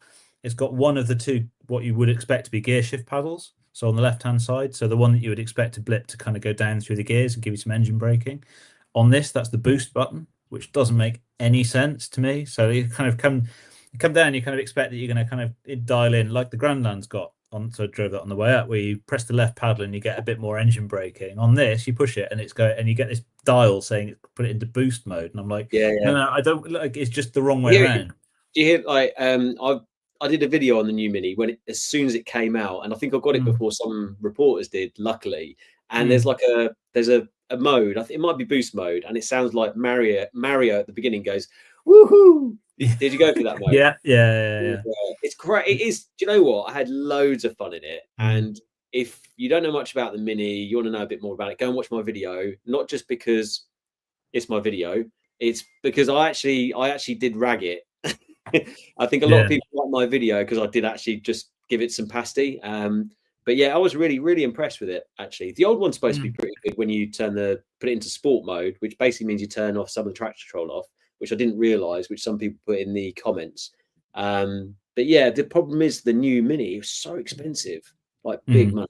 one of the two what you would expect to be gear shift paddles. So on the left hand side, so the one that you would expect to blip to kind of go down through the gears and give you some engine braking. On this, that's the boost button, which doesn't make any sense to me. So you kind of come down, you kind of expect that you're going to kind of dial in like the Grandland's got on. So I drove that on the way up, where you press the left paddle and you get a bit more engine braking. On this, you push it and and you get this dial saying put it into boost mode, and I'm like, no, I don't like. It's just the wrong way around. Do you hear like I did a video on the new Mini as soon as it came out, and I think I got it before some reporters did, luckily. And there's like a mode, I think it might be boost mode, and it sounds like Mario at the beginning goes woohoo, Did you go through that mode? Yeah. It's great. It is. Do you know what? I had loads of fun in it. And if you don't know much about the Mini, you want to know a bit more about it, go and watch my video. Not just because it's my video, it's because I actually did rag it. I think a lot of people like my video because I did actually just give it some pasty. But yeah, I was really, really impressed with it. Actually, the old one's supposed to be pretty good when you put it into sport mode, which basically means you turn off some of the traction control off, which I didn't realize, which some people put in the comments. But yeah, the problem is the new Mini is so expensive, like big money,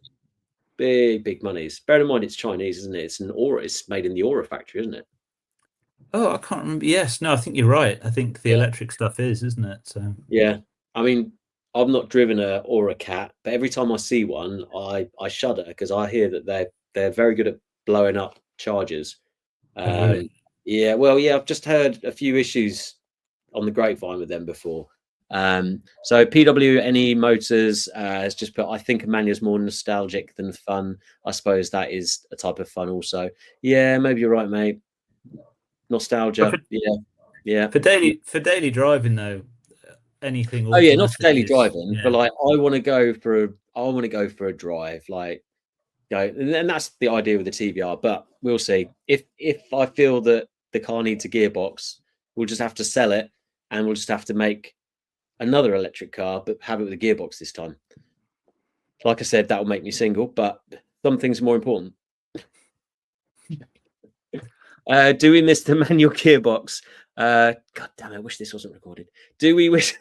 big monies. Bear in mind it's Chinese, isn't it? It's an Aura. It's made in the Aura factory, isn't it? Oh, I can't remember. Yes, no, I think you're right. I think the electric stuff isn't it? So yeah, I mean, I've not driven a Aura Cat, but every time I see one, I shudder because I hear that they're very good at blowing up chargers. Really? Yeah, well, yeah, I've just heard a few issues on the grapevine with them before. So PWNE Motors has just put, I think a manual is more nostalgic than fun. I suppose that is a type of fun also. Yeah, maybe you're right, mate. Nostalgia. Yeah. For daily driving though, anything. Oh yeah, not for daily driving, but like I want to go for a drive, like and that's the idea with the TVR. But we'll see. If I feel that the car needs a gearbox, we'll just have to sell it, and we'll just have to make another electric car, but have it with a gearbox this time. Like I said, that will make me single, but some things are more important. Do we miss the manual gearbox? God damn it, I wish this wasn't recorded. Do we miss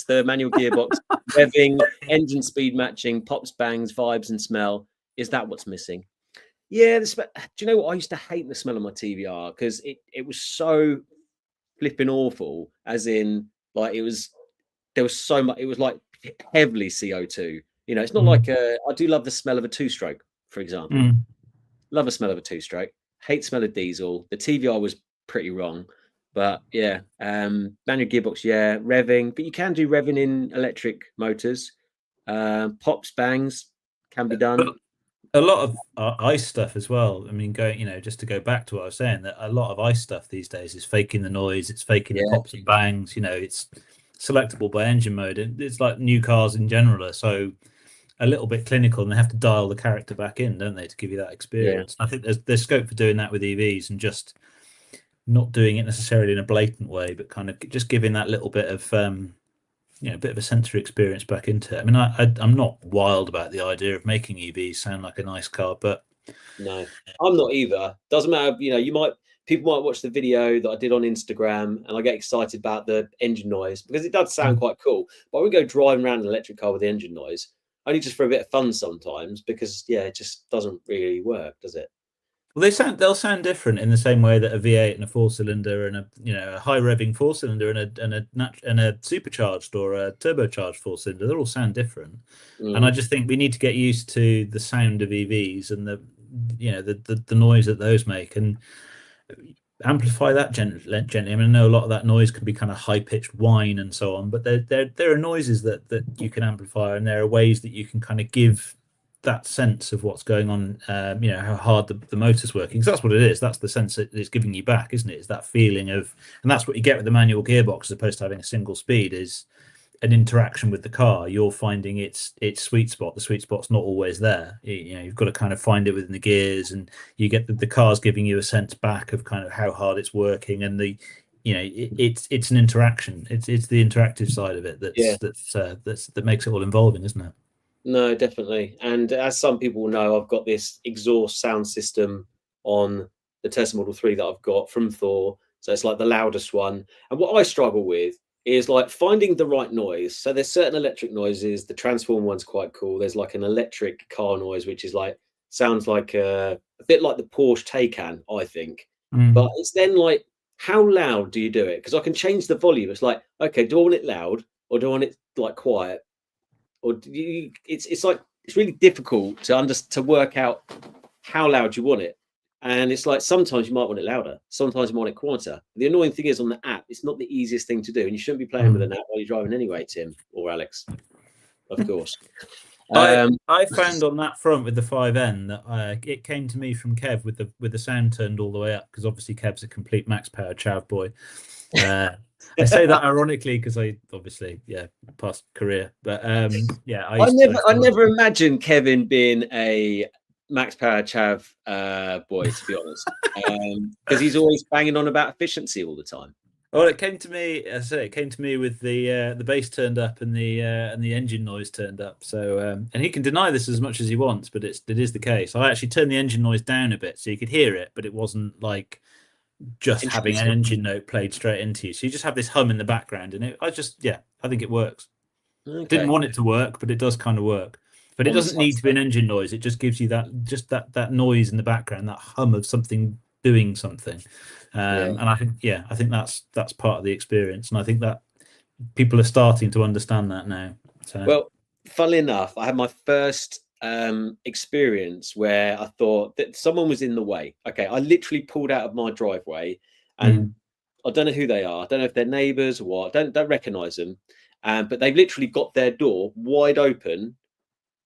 the manual gearbox, revving, engine speed matching, pops, bangs, vibes, and smell? Is that what's missing? Yeah, do you know what? I used to hate the smell of my TVR because it was so flipping awful, as in, like, there was so much, it was like heavily CO2. You know, it's not like I do love the smell of a two-stroke, for example. Love the smell of a two-stroke. Hate smell of diesel. The TVR was pretty wrong, but yeah, manual gearbox, yeah, revving, but you can do revving in electric motors. Pops, bangs can be done. But a lot of ICE stuff as well. I mean, just to go back to what I was saying, that a lot of ICE stuff these days is faking the noise, it's faking the pops and bangs. You know, it's selectable by engine mode. It's like new cars in general are so a little bit clinical, and they have to dial the character back in, don't they, to give you that experience. I think there's scope for doing that with EVs, and just not doing it necessarily in a blatant way, but kind of just giving that little bit of a bit of a sensory experience back into it. I mean, I'm not wild about the idea of making EVs sound like a nice car, but no, I'm not either. Doesn't matter. You know, people might watch the video that I did on Instagram, and I get excited about the engine noise because it does sound quite cool. But I would go driving around an electric car with the engine noise, only just for a bit of fun sometimes, because it just doesn't really work, does it? Well, they'll sound different in the same way that a V8 and a four-cylinder and a high revving four-cylinder and a supercharged or a turbocharged four-cylinder, they'll all sound different. And I just think we need to get used to the sound of EVs and the noise that those make, and amplify that gently. I mean, I know a lot of that noise can be kind of high-pitched whine and so on, but there are noises that you can amplify, and there are ways that you can kind of give that sense of what's going on, how hard the motor's working. So that's what it is. That's the sense that it's giving you back, isn't it? It's that feeling of, and that's what you get with the manual gearbox as opposed to having a single speed, is an interaction with the car. You're finding its sweet spot. The sweet spot's not always there. You've got to kind of find it within the gears, and you get the car's giving you a sense back of kind of how hard it's working, and it's an interaction. It's the interactive side of it that makes it all involving, isn't it? No, definitely. And as some people know, I've got this exhaust sound system on the Tesla Model 3 that I've got from Thor. So it's like the loudest one. And what I struggle with is like finding the right noise. So there's certain electric noises. The transform one's quite cool. There's like an electric car noise, which is like, sounds like a bit like the Porsche Taycan, I think. But it's then like, how loud do you do it? Because I can change the volume. It's like, okay, do I want it loud or do I want it like quiet? Or it's like, it's really difficult to work out how loud you want it. And it's like, sometimes you might want it louder, sometimes you want it quieter. The annoying thing is, on the app, it's not the easiest thing to do, and you shouldn't be playing with an app while you're driving anyway, Tim or Alex, of course. I found on that front with the 5N that it came to me from Kev with the sound turned all the way up, because obviously Kev's a complete max power chav boy. I say that ironically because I obviously past career, but yeah, I never imagined Kevin being a max power chav boy, to be honest, because he's always banging on about efficiency all the time. Well, it came to me. As I say, it came to me with the bass turned up and the engine noise turned up. So, and he can deny this as much as he wants, but it is the case. I actually turned the engine noise down a bit so you could hear it, but it wasn't like just having an engine note played straight into you. So you just have this hum in the background, and I think it works. Okay. Didn't want it to work, but it does kind of work. But it doesn't need to be an engine noise. It just gives you that noise in the background, that hum of something doing something. And I think that's part of the experience, and I think that people are starting to understand that now. So. Well, funnily enough, I had my first experience where I thought that someone was in the way. Okay, I literally pulled out of my driveway, and I don't know who they are. I don't know if they're neighbours or what. Don't recognise them, but they've literally got their door wide open.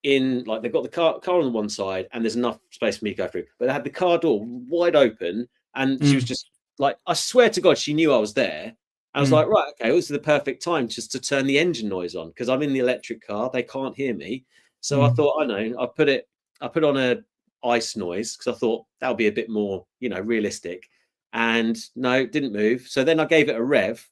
In like they've got the car on the one side, and there's enough space for me to go through. But they had the car door wide open, and she was just like, I swear to God, she knew I was there. I was like, right, okay, this is the perfect time just to turn the engine noise on, because I'm in the electric car, they can't hear me. So I thought, I know, I put on a ice noise because I thought that'll be a bit more, realistic. And no, it didn't move. So then I gave it a rev,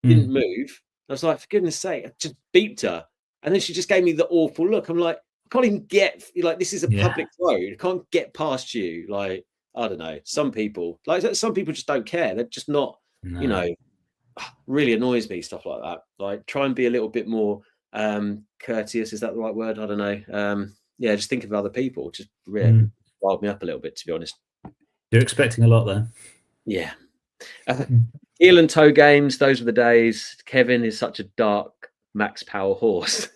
didn't move. I was like, for goodness sake, I just beeped her. And then she just gave me the awful look. I'm like, I can't even get, like, this is a public road. I can't get past you. Like, I don't know. Some people just don't care. They're just not, really annoys me, stuff like that. Like, try and be a little bit more courteous. Is that the right word? I don't know. Just think of other people. Just really riled me up a little bit, to be honest. You're expecting a lot there. Yeah. Heel and toe games, those were the days. Kevin is such a dark max power horse.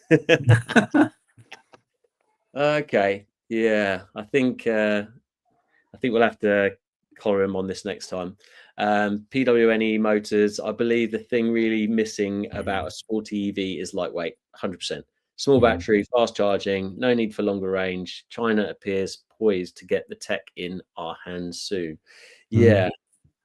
Okay. Yeah. I think we'll have to collar him on this next time. PWNE motors, I believe the thing really missing about a sporty EV is lightweight, 100%. Small battery, fast charging, no need for longer range. China appears poised to get the tech in our hands soon. Yeah.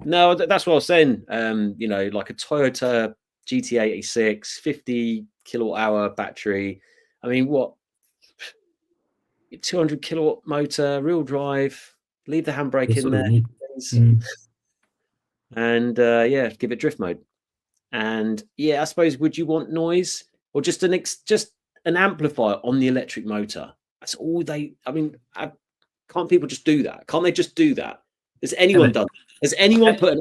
No, that's what I was saying. Like a Toyota GT86, 50 kilowatt hour battery. I mean, what? 200 kilowatt motor, real drive, leave the handbrake in there. And give it drift mode. And I suppose, would you want noise or just an amplifier on the electric motor? That's all can't people just do that? Can't they just do that? Has anyone done that? Has anyone put an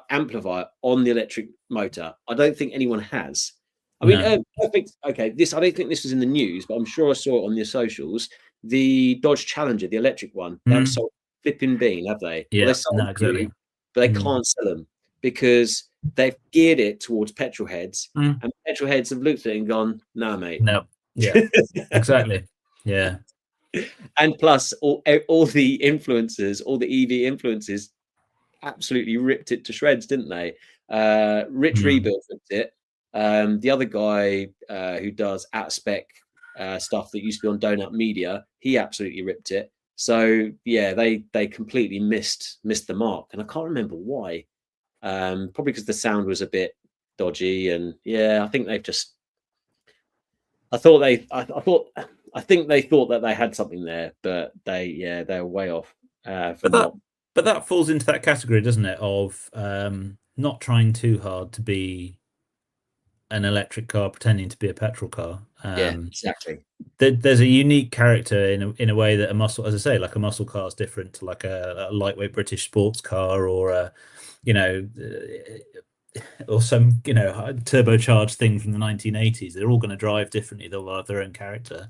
amplifier on the electric motor? I don't think anyone has. I mean, perfect. Okay, I don't think this was in the news, but I'm sure I saw it on the socials. The Dodge Challenger, the electric one, they haven't sold flipping bean, have they? Yeah, exactly. But they can't sell them because they've geared it towards petrolheads, and petrolheads have looked at it and gone, "No, mate." No. Yeah. Exactly. Yeah. And plus, all the influencers, all the EV influencers, absolutely ripped it to shreds, didn't they? Rich Rebuild ripped it. The other guy who does at-spec stuff that used to be on Donut Media, he absolutely ripped it. So they completely missed the mark, and I can't remember why. Probably because the sound was a bit dodgy, and I think they've just. I think they thought that they had something there, but they're way off. But that falls into that category, doesn't it? Of not trying too hard to be an electric car pretending to be a petrol car. Exactly. There's a unique character in a way that a muscle, as I say, like a muscle car is different to like a lightweight British sports car, or or some turbocharged thing from the 1980s. They're all going to drive differently. They'll have their own character.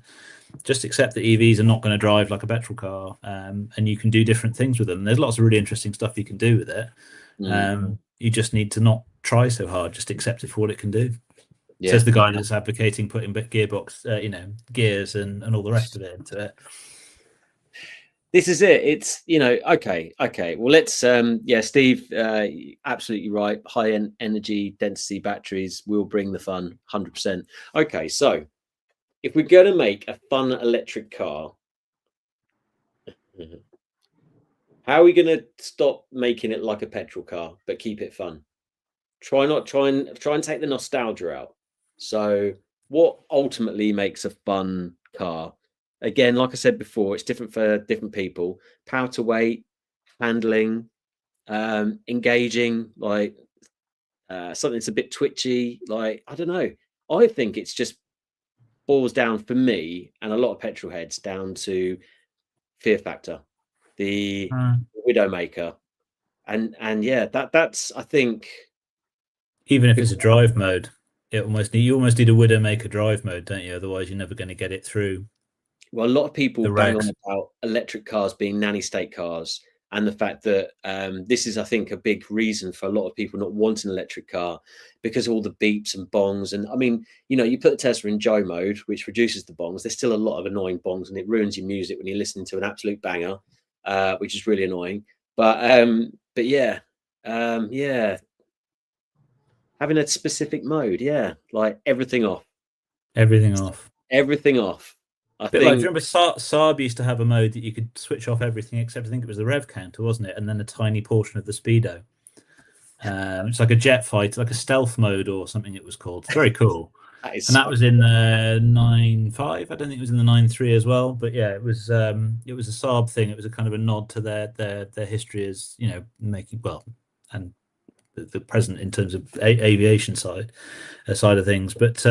Just accept that EVs are not going to drive like a petrol car, and you can do different things with them. There's lots of really interesting stuff you can do with it. You just need to not try so hard. Just accept it for what it can do. Says the guy that's advocating putting gearbox, gears and all the rest of it into it. This is it. It's okay. Well, let's Steve, absolutely right. High energy density batteries will bring the fun, 100%. Okay, so if we're going to make a fun electric car, how are we going to stop making it like a petrol car but keep it fun? Try and take the nostalgia out. So what ultimately makes a fun car? Again, like I said before, it's different for different people. Power to weight, handling, engaging, like something that's a bit twitchy. Like, I don't know. I think it's just boils down for me and a lot of petrol heads down to fear factor, the Widowmaker, and yeah, that's I think. Even if it's a drive mode, you almost need a Widowmaker drive mode, don't you? Otherwise, you're never going to get it through. Well, a lot of people bang on about electric cars being nanny state cars, and the fact that this is, I think, a big reason for a lot of people not wanting an electric car because of all the beeps and bongs. And I mean, you know, you put the Tesla in Joe mode, which reduces the bongs. There's still a lot of annoying bongs, and it ruins your music when you're listening to an absolute banger, which is really annoying. But yeah, yeah. Having a specific mode, yeah, like everything off. Everything off. Everything off. I think. Like, remember Saab used to have a mode that you could switch off everything except I think it was the rev counter, wasn't it? And then a tiny portion of the speedo. It's like a jet fighter, like a stealth mode or something it was called. It's very cool. That was in the 9.5. I don't think it was in the 9.3 as well. But yeah, it was a Saab thing. It was a kind of a nod to their history as, you know, making and the present in terms of aviation side of things. But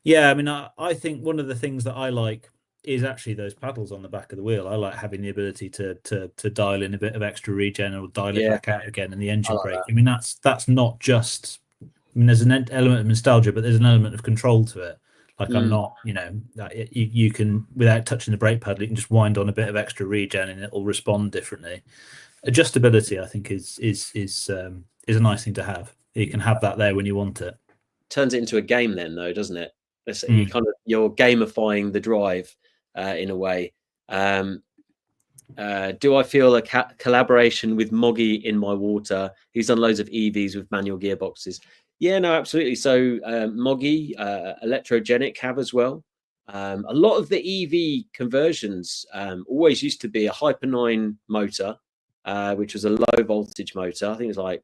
yeah, I mean, I think one of the things that I like is actually those paddles on the back of the wheel. I like having the ability to dial in a bit of extra regen or dial it back out again, and the engine brake. I mean, that's not just. I mean, there's an element of nostalgia, but there's an element of control to it. Like I'm not, you know, you can, without touching the brake pedal, you can just wind on a bit of extra regen and it'll respond differently. Adjustability, I think, is a nice thing to have. You can have that there when you want it. Turns it into a game then, though, doesn't it? You're gamifying the drive in a way. Do I feel a collaboration with Moggy in my water? He's done loads of EVs with manual gearboxes. Yeah, no, absolutely. So Moggy, Electrogenic have as well. A lot of the EV conversions always used to be a Hyper 9 motor, which was a low voltage motor. I think it's like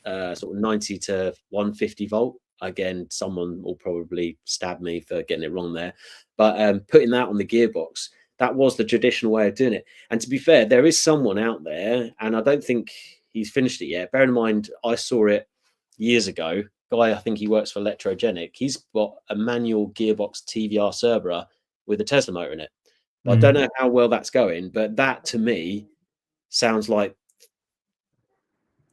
sort of 90 to 150 volt. Again, someone will probably stab me for getting it wrong there. But putting that on the gearbox, that was the traditional way of doing it. And to be fair, there is someone out there, and I don't think he's finished it yet. Bear in mind, I saw it years ago. Guy, I think he works for Electrogenic. He's got a manual gearbox TVR Cerberus with a Tesla motor in it. I don't know how well that's going, but that to me sounds like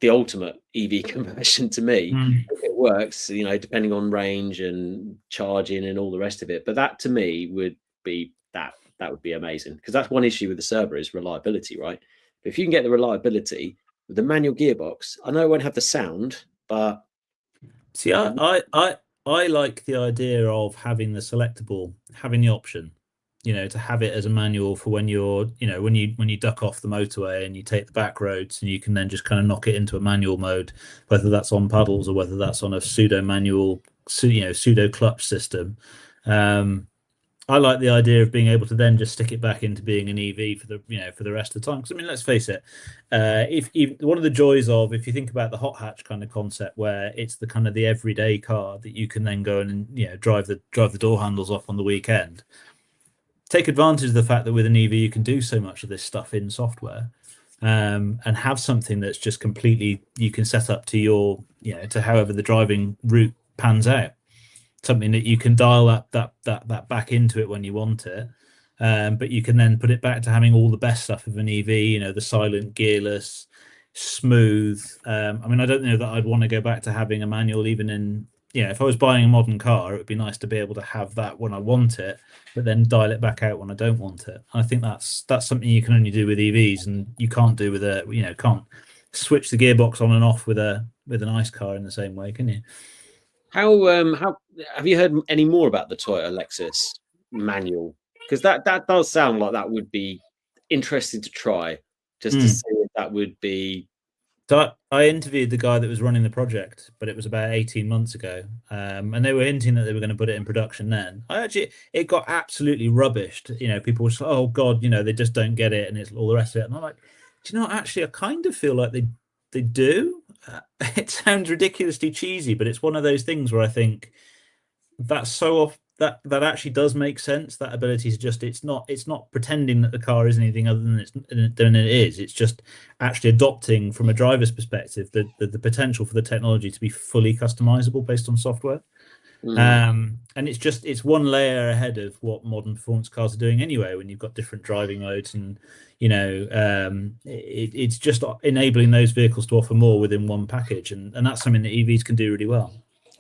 the ultimate EV conversion to me. If it works, you know, depending on range and charging and all the rest of it. But that to me would be that would be amazing, because that's one issue with the Cerberus is reliability, right? But if you can get the reliability with the manual gearbox, I know it won't have the sound, but see, I like the idea of having the selectable, having the option, you know, to have it as a manual for when you're, you know, when you duck off the motorway and you take the back roads, and you can then just kind of knock it into a manual mode, whether that's on paddles or whether that's on a pseudo manual, you know, pseudo clutch system. I like the idea of being able to then just stick it back into being an EV for the, you know, for the rest of the time. Because I mean, let's face it, if one of the joys of, if you think about the hot hatch kind of concept, where it's the kind of the everyday car that you can then go and, you know, drive the door handles off on the weekend. Take advantage of the fact that with an EV you can do so much of this stuff in software, and have something that's just completely, you can set up to your, you know, to however the driving route pans out. Something that you can dial that back into it when you want it, but you can then put it back to having all the best stuff of an EV, you know, the silent, gearless, smooth. I mean, I don't know that I'd want to go back to having a manual, even in, you know, if I was buying a modern car, it would be nice to be able to have that when I want it, but then dial it back out when I don't want it. I think that's something you can only do with EVs, and you can't do with a, you know, can't switch the gearbox on and off with an ICE car in the same way, can you? How have you heard any more about the Toyota Lexus manual? Because that does sound like that would be interesting to try, just to see if that would be So I interviewed the guy that was running the project, but it was about 18 months ago. And they were hinting that they were going to put it in production then. It got absolutely rubbished. People were just, oh God, they just don't get it, and it's all the rest of it. And I'm like, do you know what? Actually, I kind of feel like they do. It sounds ridiculously cheesy, but it's one of those things where I think that's so off that actually does make sense. That ability to just it's not pretending that the car is anything other than it is. It's just actually adopting from a driver's perspective the potential for the technology to be fully customizable based on software. And it's one layer ahead of what modern performance cars are doing anyway, when you've got different driving modes, and it's just enabling those vehicles to offer more within one package, and that's something that EVs can do really well.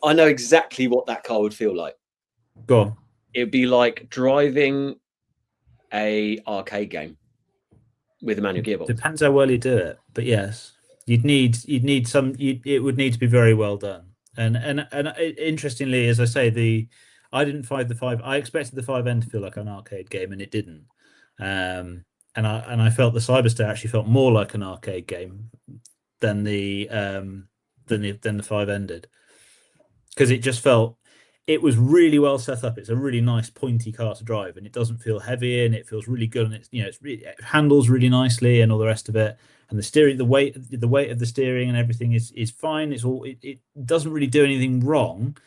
I know exactly what that car would feel like. Go on. It'd be like driving a arcade game with a manual gearbox. Depends how well you do it, but yes, it would need to be very well done. And interestingly, as I say, I didn't find the 5. I expected the 5N to feel like an arcade game, and it didn't. And I felt the Cyberster actually felt more like an arcade game than the 5N did, because it just felt. It was really well set up. It's a really nice pointy car to drive, and it doesn't feel heavy, and it feels really good, and it handles really nicely, and all the rest of it. And the steering, the weight of the steering and everything is fine. It doesn't really do anything wrong.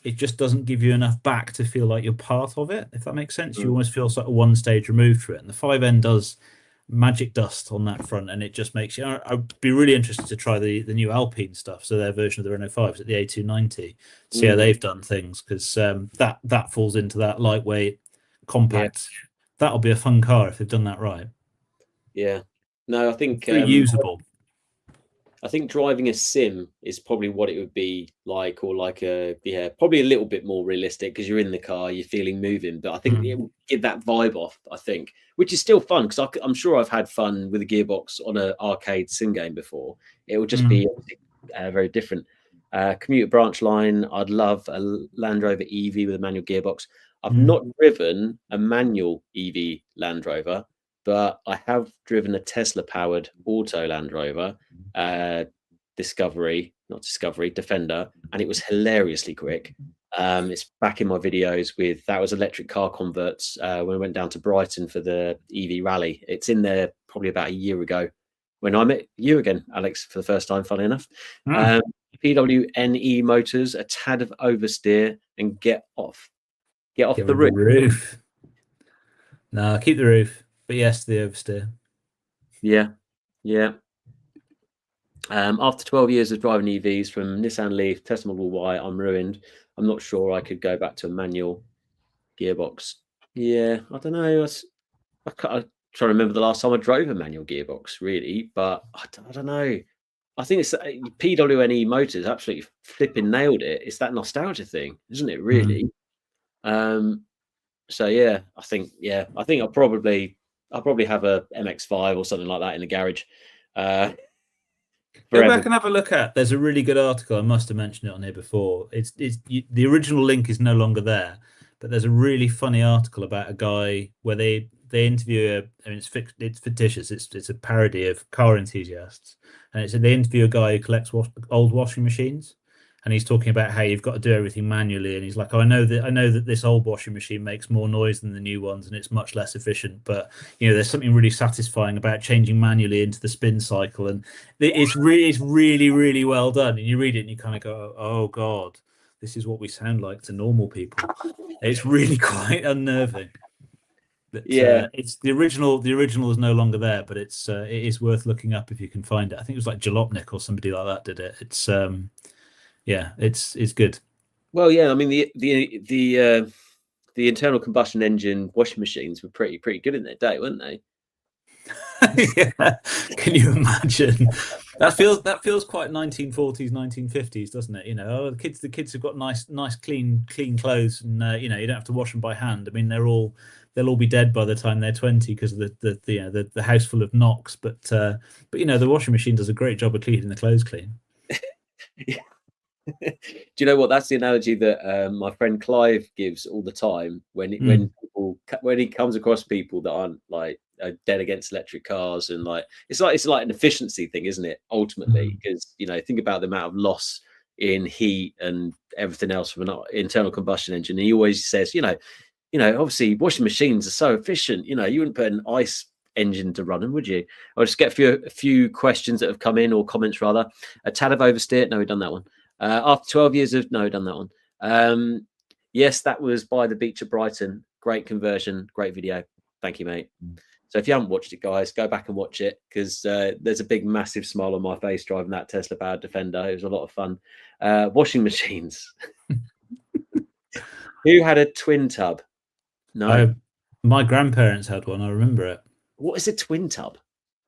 It just doesn't give you enough back to feel like you're part of it, if that makes sense. You almost feel sort of one stage removed from it. And the 5N does magic dust on that front, and it just makes you. I'd be really interested to try the new Alpine stuff, so their version of the Renault 5s at the A290, see how they've done things, because that falls into that lightweight, compact. Yeah. That'll be a fun car if they've done that right. Yeah, no, I think very usable. I think driving a sim is probably what it would be like, or like probably a little bit more realistic, because you're in the car, you're feeling moving. But I think it will give that vibe off, I think, which is still fun, because I'm sure I've had fun with a gearbox on an arcade sim game before. It will just be very different. Commuter branch line, I'd love a Land Rover EV with a manual gearbox. I've not driven a manual EV Land Rover, but I have driven a Tesla-powered auto Land Rover, Defender, and it was hilariously quick. It's back in my videos that was electric car converts when I went down to Brighton for the EV rally. It's in there probably about a year ago when I met you again, Alex, for the first time, funny enough. PWNE motors, a tad of oversteer, and get off the roof. No, keep the roof. But yes, the oversteer. Yeah. After 12 years of driving EVs, from Nissan Leaf, Tesla Model Y, I'm ruined. I'm not sure I could go back to a manual gearbox. Yeah, I don't know. I'm trying to remember the last time I drove a manual gearbox, really, but I don't know. I think it's PWNE motors absolutely flipping nailed it. It's that nostalgia thing, isn't it? Really. So yeah, I think I'll probably have a MX-5 or something like that in the garage. Go back and have a look at. There's a really good article. I must have mentioned it on here before. The original link is no longer there, but there's a really funny article about a guy where they interview it's fictitious. It's a parody of car enthusiasts, and they interview a guy who collects old washing machines. And he's talking about how you've got to do everything manually. And he's like, I know that this old washing machine makes more noise than the new ones, and it's much less efficient. But there's something really satisfying about changing manually into the spin cycle, and it's really, really well done. And you read it, and you kind of go, oh God, this is what we sound like to normal people. It's really quite unnerving. But, it's the original. The original is no longer there, but it is worth looking up if you can find it. I think it was like Jalopnik or somebody like that did it. It's yeah, it's good. Well, yeah, I mean the internal combustion engine washing machines were pretty good in their day, weren't they? Yeah. Can you imagine? That feels quite 1940s, 1950s, doesn't it? The kids have got nice clean clothes, and you don't have to wash them by hand. I mean, they'll all be dead by the time they're 20 because of the house full of knocks. But the washing machine does a great job of keeping the clothes clean. Yeah. Do you know what? That's the analogy that my friend Clive gives all the time when he comes across people that aren't like dead against electric cars, and like it's like an efficiency thing, isn't it? Ultimately, because think about the amount of loss in heat and everything else from an internal combustion engine. And he always says, obviously washing machines are so efficient. You wouldn't put an ice engine to run them, would you? I'll just get a few questions that have come in, or comments rather. A tad of oversteer. No, we've done that one. After 12 years of no, we've done that one. Yes, that was by the beach at Brighton. Great conversion, great video. Thank you, mate. So if you haven't watched it, guys, go back and watch it, because there's a big, massive smile on my face driving that Tesla powered Defender. It was a lot of fun. Washing machines. Who had a twin tub? No. My grandparents had one. I remember it. What is a twin tub?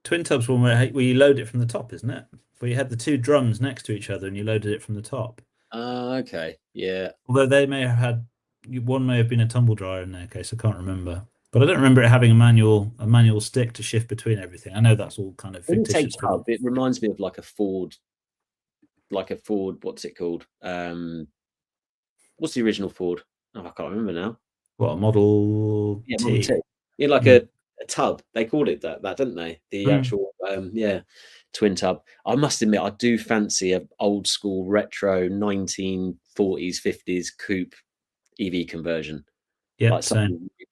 Twin tub's one where you load it from the top, isn't it? Where you had the two drums next to each other and you loaded it from the top. Okay, yeah. Although they may have had, one may have been a tumble dryer in their case. I can't remember, but I don't remember it having a manual stick to shift between everything. I know that's all kind of fictitious. It reminds me of like a Ford. What's it called? What's the original Ford? Oh, I can't remember now. What, a Model T? Model T. Yeah, like a tub. They called it that, didn't they? The actual twin tub. I must admit, I do fancy an old school retro 1940s 50s coupe EV conversion. Yeah, like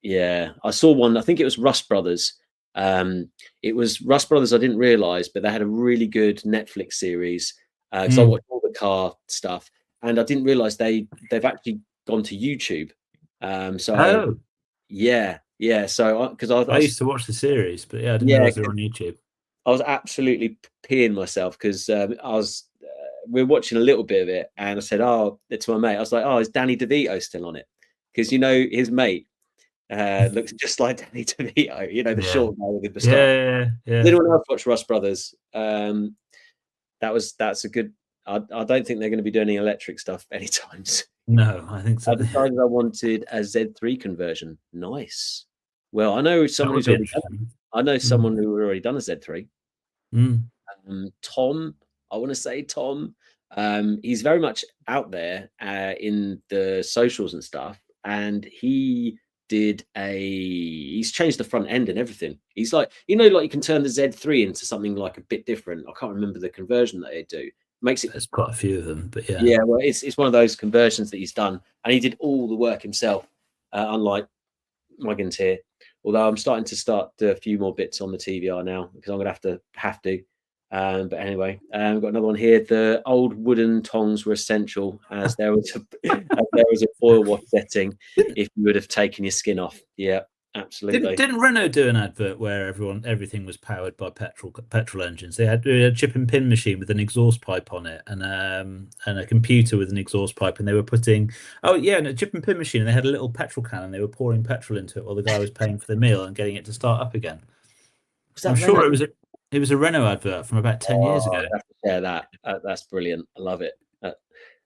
yeah. I saw one. I think it was Rust Brothers. It was Rust Brothers. I didn't realize, but they had a really good Netflix series. Because I watched all the car stuff, and I didn't realize they've actually gone to YouTube. So because I used to watch the series, but I didn't realize they were on YouTube. I was absolutely peeing myself because we were watching a little bit of it, and I said, to my mate, I was like, is Danny DeVito still on it? Because his mate looks just like Danny DeVito, the short guy with the moustache. Yeah. Did anyone else watch Rust Brothers? That's a good. I don't think they're going to be doing any electric stuff anytime soon. No, I think so. I decided I wanted a Z3 conversion. Nice. Well, I know someone who's already done. I know someone who already done a Z3. Tom, I want to say Tom. He's very much out there in the socials and stuff, and he's changed the front end and everything. He's like, like you can turn the Z3 into something like a bit different. I can't remember the conversion that they do. Makes it. There's quite a few of them, but yeah. Yeah, well, it's one of those conversions that he's done, and he did all the work himself. Unlike Muggins here, although I'm starting to do a few more bits on the TVR now, because I'm gonna have to. But anyway, we've got another one here. The old wooden tongs were essential, as there was a foil wash setting if you would have taken your skin off. Yeah, absolutely. Didn't Renault do an advert where everything was powered by petrol engines? They had a chip and pin machine with an exhaust pipe on it, and a computer with an exhaust pipe, and they were putting a chip and pin machine, and they had a little petrol can, and they were pouring petrol into it while the guy was paying for the meal and getting it to start up again. I'm sure it was a Renault advert from about 10 years ago. I have to share that. That's brilliant. I love it.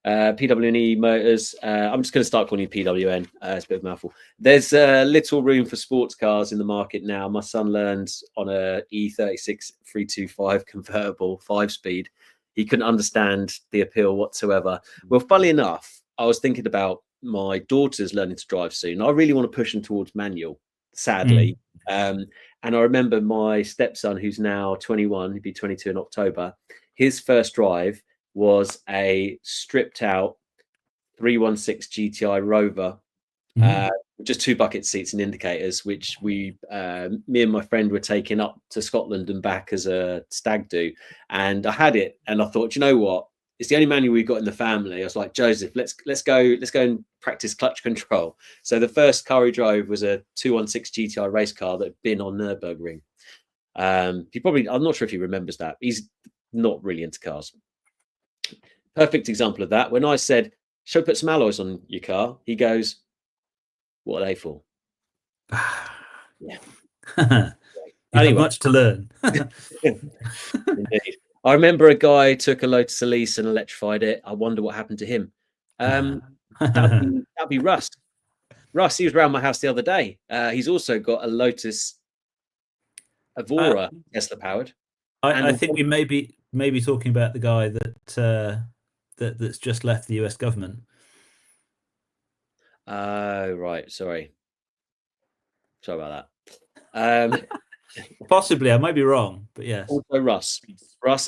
PW&E Motors. I'm just going to start calling you PWN. It's a bit of a mouthful. There's little room for sports cars in the market now. My son learned on a E36 325 convertible 5-speed. He couldn't understand the appeal whatsoever. Well, funnily enough, I was thinking about my daughter's learning to drive soon. I really want to push them towards manual, sadly. And I remember my stepson, who's now 21, he'd be 22 in October. His first drive was a stripped out 316 GTI Rover, just 2 bucket seats and indicators, which me and my friend were taking up to Scotland and back as a stag do. And I had it, and I thought, you know what? It's the only manual we've got in the family. I was like, Joseph, let's go and practice clutch control. So the first car he drove was a 216 GTI race car that had been on Nürburgring. I'm not sure if he remembers that. He's not really into cars. Perfect example of that. When I said, "Shall we put some alloys on your car?" He goes, "What are they for?" Yeah. Anyway, much to learn. Indeed. I remember a guy took a Lotus Elise and electrified it. I wonder what happened to him. That'd be Russ. Russ, he was around my house the other day. He's also got a Lotus Evora Tesla powered. I think we may be talking about the guy that's just left the US government. Oh, right. Sorry about that. Possibly, I might be wrong, but yes. Also, Russ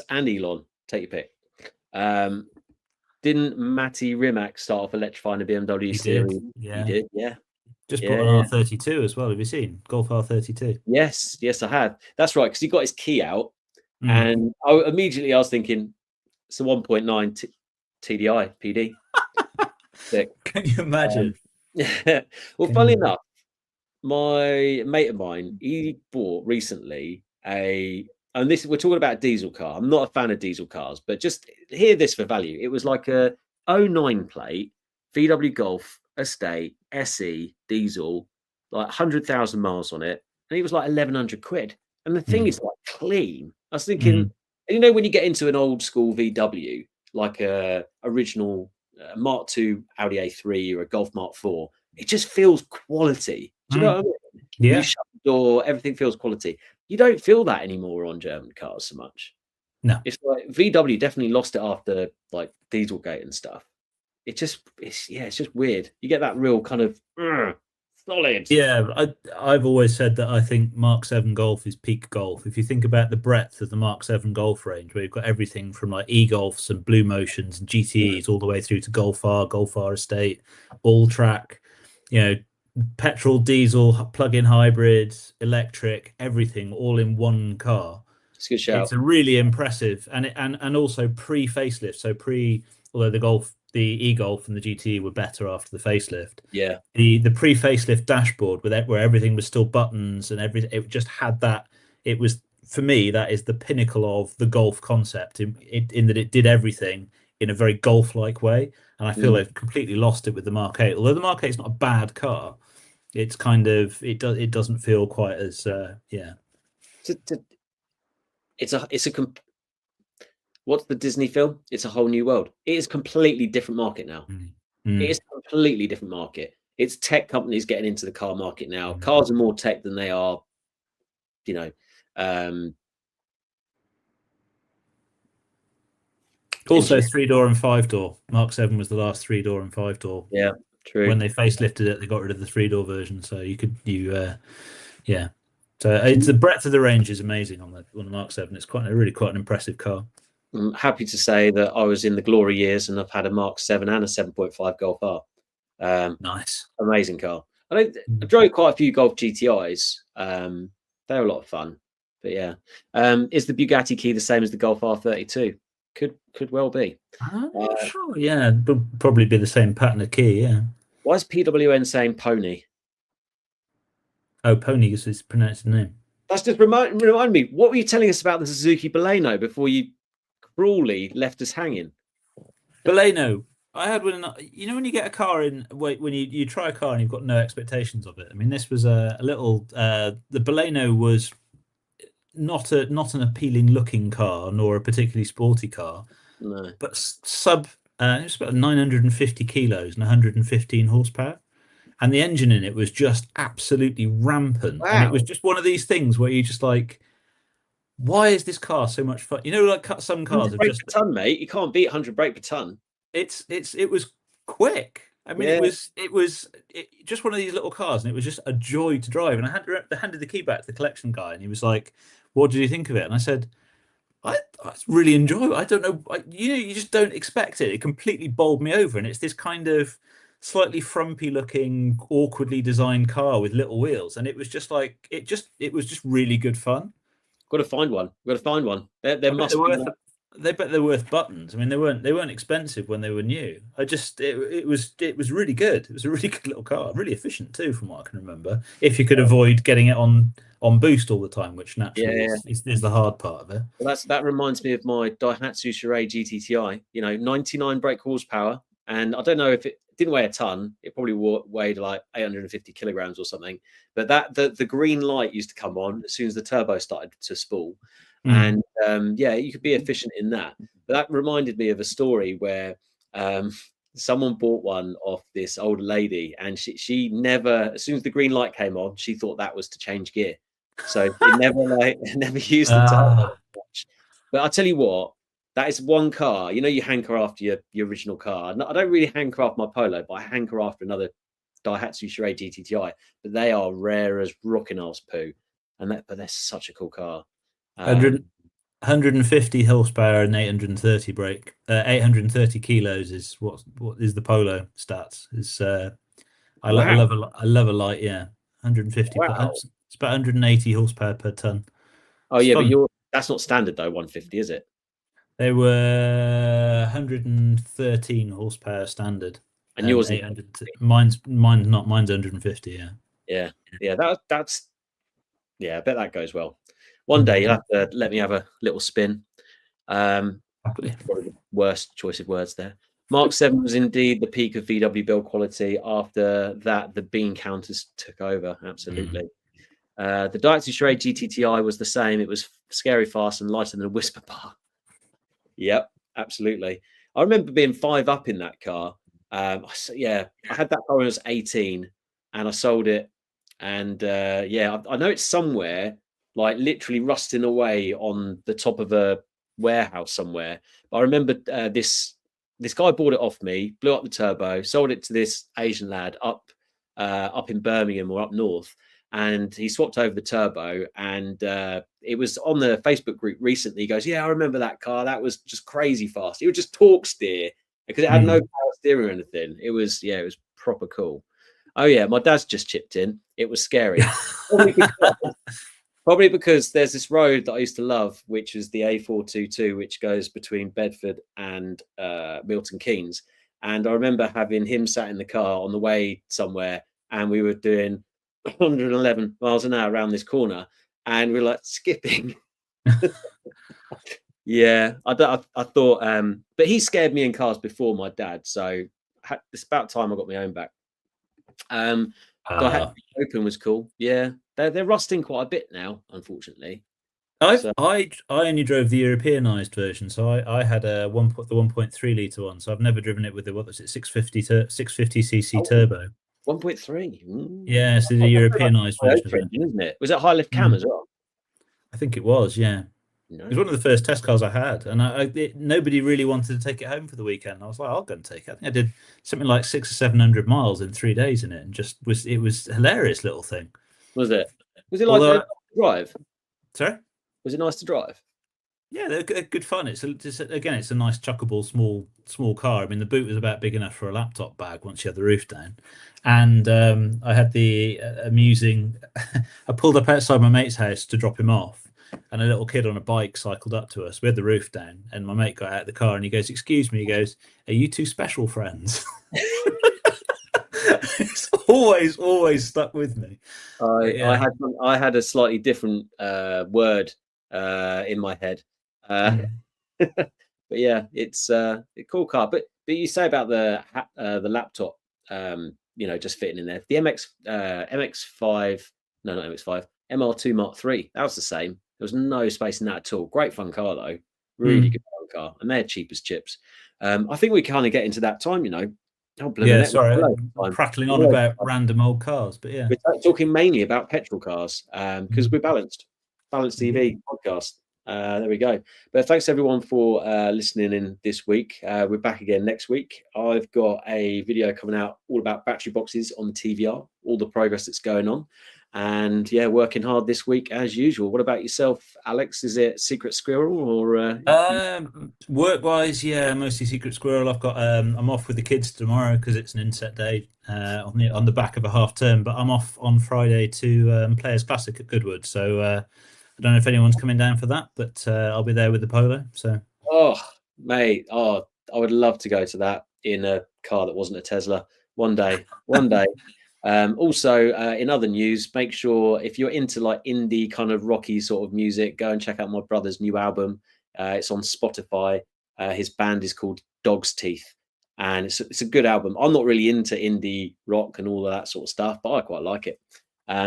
and Elon, take your pick. Didn't Matty Rimac start off electrifying a BMW He series? did, yeah. He did, yeah. Just Yeah, bought an yeah. R32 as well. Have you seen Golf R32? Yes, I have. That's right, because he got his key out, Mm. and I was thinking, it's a 1.9 TDI PD. Can you imagine? Well, funnily enough, my mate of mine, he bought recently and this, we're talking about a diesel car. I'm not a fan of diesel cars, but just hear this for value. It was like a 09 plate VW Golf Estate SE diesel, like 100,000 miles on it, and it was like 1,100 quid. And the thing is like clean. I was thinking, you know, when you get into an old school VW, like a original Mark II Audi A3 or a Golf Mark IV, it just feels quality. Do you know what I mean? Yeah. You shut the door, everything feels quality. You don't feel that anymore on German cars so much. No. It's like VW definitely lost it after like Dieselgate and stuff. It's just weird. You get that real kind of solid. Yeah, I've always said that I think Mark 7 Golf is peak golf. If you think about the breadth of the Mark 7 Golf range, where you've got everything from like e-Golfs and Blue Motions and GTEs all the way through to Golf R Estate, all track, you know, petrol, diesel, plug-in hybrids, electric, everything all in one car. It's a good shout. It's a really impressive, and also pre-facelift. So although the e-Golf and the GTE were better after the facelift. Yeah. The pre-facelift dashboard where everything was still buttons and everything, it just had that. It was, for me, that is the pinnacle of the Golf concept in that it did everything in a very Golf-like way. And I feel they've completely lost it with the Mark 8. Although the Mark 8 is not a bad car, it's kind of it doesn't feel quite as What's the Disney film? It's a Whole New World. It is completely different market now. It is a completely different market. It's tech companies getting into the car market now. Cars are more tech than they are, you know. Also 3-door and 5-door. Mark 7 was the last 3-door and 5-door. Yeah, true. When they facelifted it, they got rid of the 3-door version, so yeah. So it's the breadth of the range is amazing on the Mark 7. It's really quite an impressive car. I'm happy to say that I was in the glory years and I've had a Mark 7 and a 7.5 Golf R. Nice, amazing car. I drove quite a few Golf GTIs. They're a lot of fun. But yeah, is the Bugatti key the same as the Golf R32? Could well be. I'm not sure. Yeah, it'd probably be the same pattern of key. Yeah. Why is PWN saying pony? Oh, pony is his pronounced name. That's just remind me. What were you telling us about the Suzuki Baleno before you cruelly left us hanging? Baleno. I had one. You know when you get a car in, when you try a car and you've got no expectations of it. I mean, this was a little. The Baleno was not an appealing looking car, nor a particularly sporty car. No. But it was about 950 kilos and 115 horsepower. And the engine in it was just absolutely rampant. Wow. And it was just one of these things where you just like, why is this car so much fun? You know, like some cars are brake just per ton, mate. You can't beat 100 brake per ton. It was quick. I mean, yeah. it was just one of these little cars, and it was just a joy to drive. And I handed the key back to the collection guy, and he was like, "What did you think of it?" And I said, I really enjoy it. I don't know, you just don't expect it. It completely bowled me over, and it's this kind of slightly frumpy looking, awkwardly designed car with little wheels, and it was just like it was just really good fun. Got to find one. They bet they're worth buttons. I mean, they weren't expensive when they were new. It was really good. It was a really good little car, really efficient too, from what I can remember. If you could avoid getting it on boost all the time, which naturally is the hard part of it. Well, that reminds me of my Daihatsu Shirai GTTI. 99 brake horsepower, and I don't know if it didn't weigh a ton. It probably weighed like 850 kilograms or something. But the green light used to come on as soon as the turbo started to spool. And you could be efficient in that. But that reminded me of a story where someone bought one off this old lady, and she never, as soon as the green light came on, she thought that was to change gear. So it never used the turbo much. But I'll tell you what, that is one car. You hanker after your original car. I don't really hanker after my Polo, but I hanker after another Daihatsu Shirai GTTI. But they are rare as rocking arse poo. but that's such a cool car. 150 horsepower and 830 brake. 830 kilos is what is the Polo stats. Is I love a light. Yeah, 150. Wow. It's about 180 horsepower per ton. Oh yeah, but that's not standard though. 150, is it? They were 113 horsepower standard. And yours, 800. Mine's not. Mine's 150. Yeah. That's I bet that goes well. One day you'll have to let me have a little spin. Probably the worst choice of words there. Mark 7 was indeed the peak of VW build quality. After that, the bean counters took over. Absolutely. The Daihatsu Charade GTTI was the same. It was scary fast and lighter than a Whisper bar. Yep, absolutely. I remember being 5 up in that car. I had that car when I was 18 and I sold it. And I know it's somewhere, like literally rusting away on the top of a warehouse somewhere. But I remember this guy bought it off me, blew up the turbo, sold it to this Asian lad up in Birmingham or up north. And he swapped over the turbo, and it was on the Facebook group recently. He goes, "Yeah, I remember that car. That was just crazy fast. It would just torque steer because it had no power steering or anything. It was proper cool." Oh yeah, my dad's just chipped in. It was scary. Probably because there's this road that I used to love, which is the A422, which goes between Bedford and Milton Keynes. And I remember having him sat in the car on the way somewhere, and we were doing 111 miles an hour around this corner, and we were like skipping. Yeah, I thought, but he scared me in cars before my dad, so it's about time I got my own back. Open was cool. Yeah, they're rusting quite a bit now, unfortunately. I only drove the Europeanized version, so I had the 1.3 litre one, so I've never driven it with the 650cc turbo. 1.3. Yeah, so the Europeanized version, isn't it? Was it high lift cam as well? I think it was. Yeah, it was one of the first test cars I had, and nobody really wanted to take it home for the weekend. I was like, I'll go and take it. I think I did something like 600 or 700 miles in 3 days in it, and it was a hilarious little thing. Was it? Was it like to drive? Sorry, was it nice to drive? Yeah, they're good fun. It's a nice chuckable small car. I mean, the boot was about big enough for a laptop bag once you had the roof down, and I had the amusing. I pulled up outside my mate's house to drop him off, and a little kid on a bike cycled up to us. We had the roof down, and my mate got out of the car and he goes, "Excuse me," he goes, "Are you two special friends?" It's always stuck with me. I had a slightly different word in my head. But yeah, it's a cool car. But you say about the laptop, just fitting in there. The MX5, no, not MX5, MR2 Mark III. That was the same. There was no space in that at all. Great fun car though, really good fun car, and they're cheap as chips. I think we kind of get into that time, sorry, I'm prattling on about random old cars, but yeah, we're talking mainly about petrol cars because we're balanced TV podcast. There we go. But thanks everyone for listening in this week. We're back again next week. I've got a video coming out all about battery boxes on the TVR, all the progress that's going on, and working hard this week as usual. What about yourself, Alex? Is it Secret Squirrel or work-wise? Yeah, mostly Secret Squirrel. I've got I'm off with the kids tomorrow because it's an inset day on the back of a half term, but I'm off on Friday to Players Classic at Goodwood, so I don't know if anyone's coming down for that, but I'll be there with the Polo. So, mate, I would love to go to that in a car that wasn't a Tesla one day. Also, in other news, make sure if you're into like indie kind of rocky sort of music, go and check out my brother's new album. It's on Spotify. His band is called Dog's Teeth, and it's a good album. I'm not really into indie rock and all of that sort of stuff, but I quite like it.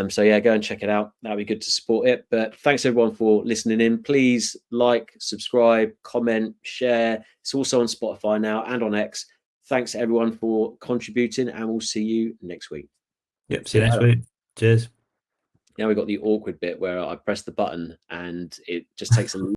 So yeah, go and check it out. That'd be good to support it. But thanks everyone for listening in. Please like, subscribe, comment, share. It's also on Spotify now and on X. Thanks everyone for contributing, and we'll see you next week. Yep, see you next week. Cheers. Now we've got the awkward bit where I press the button and it just takes a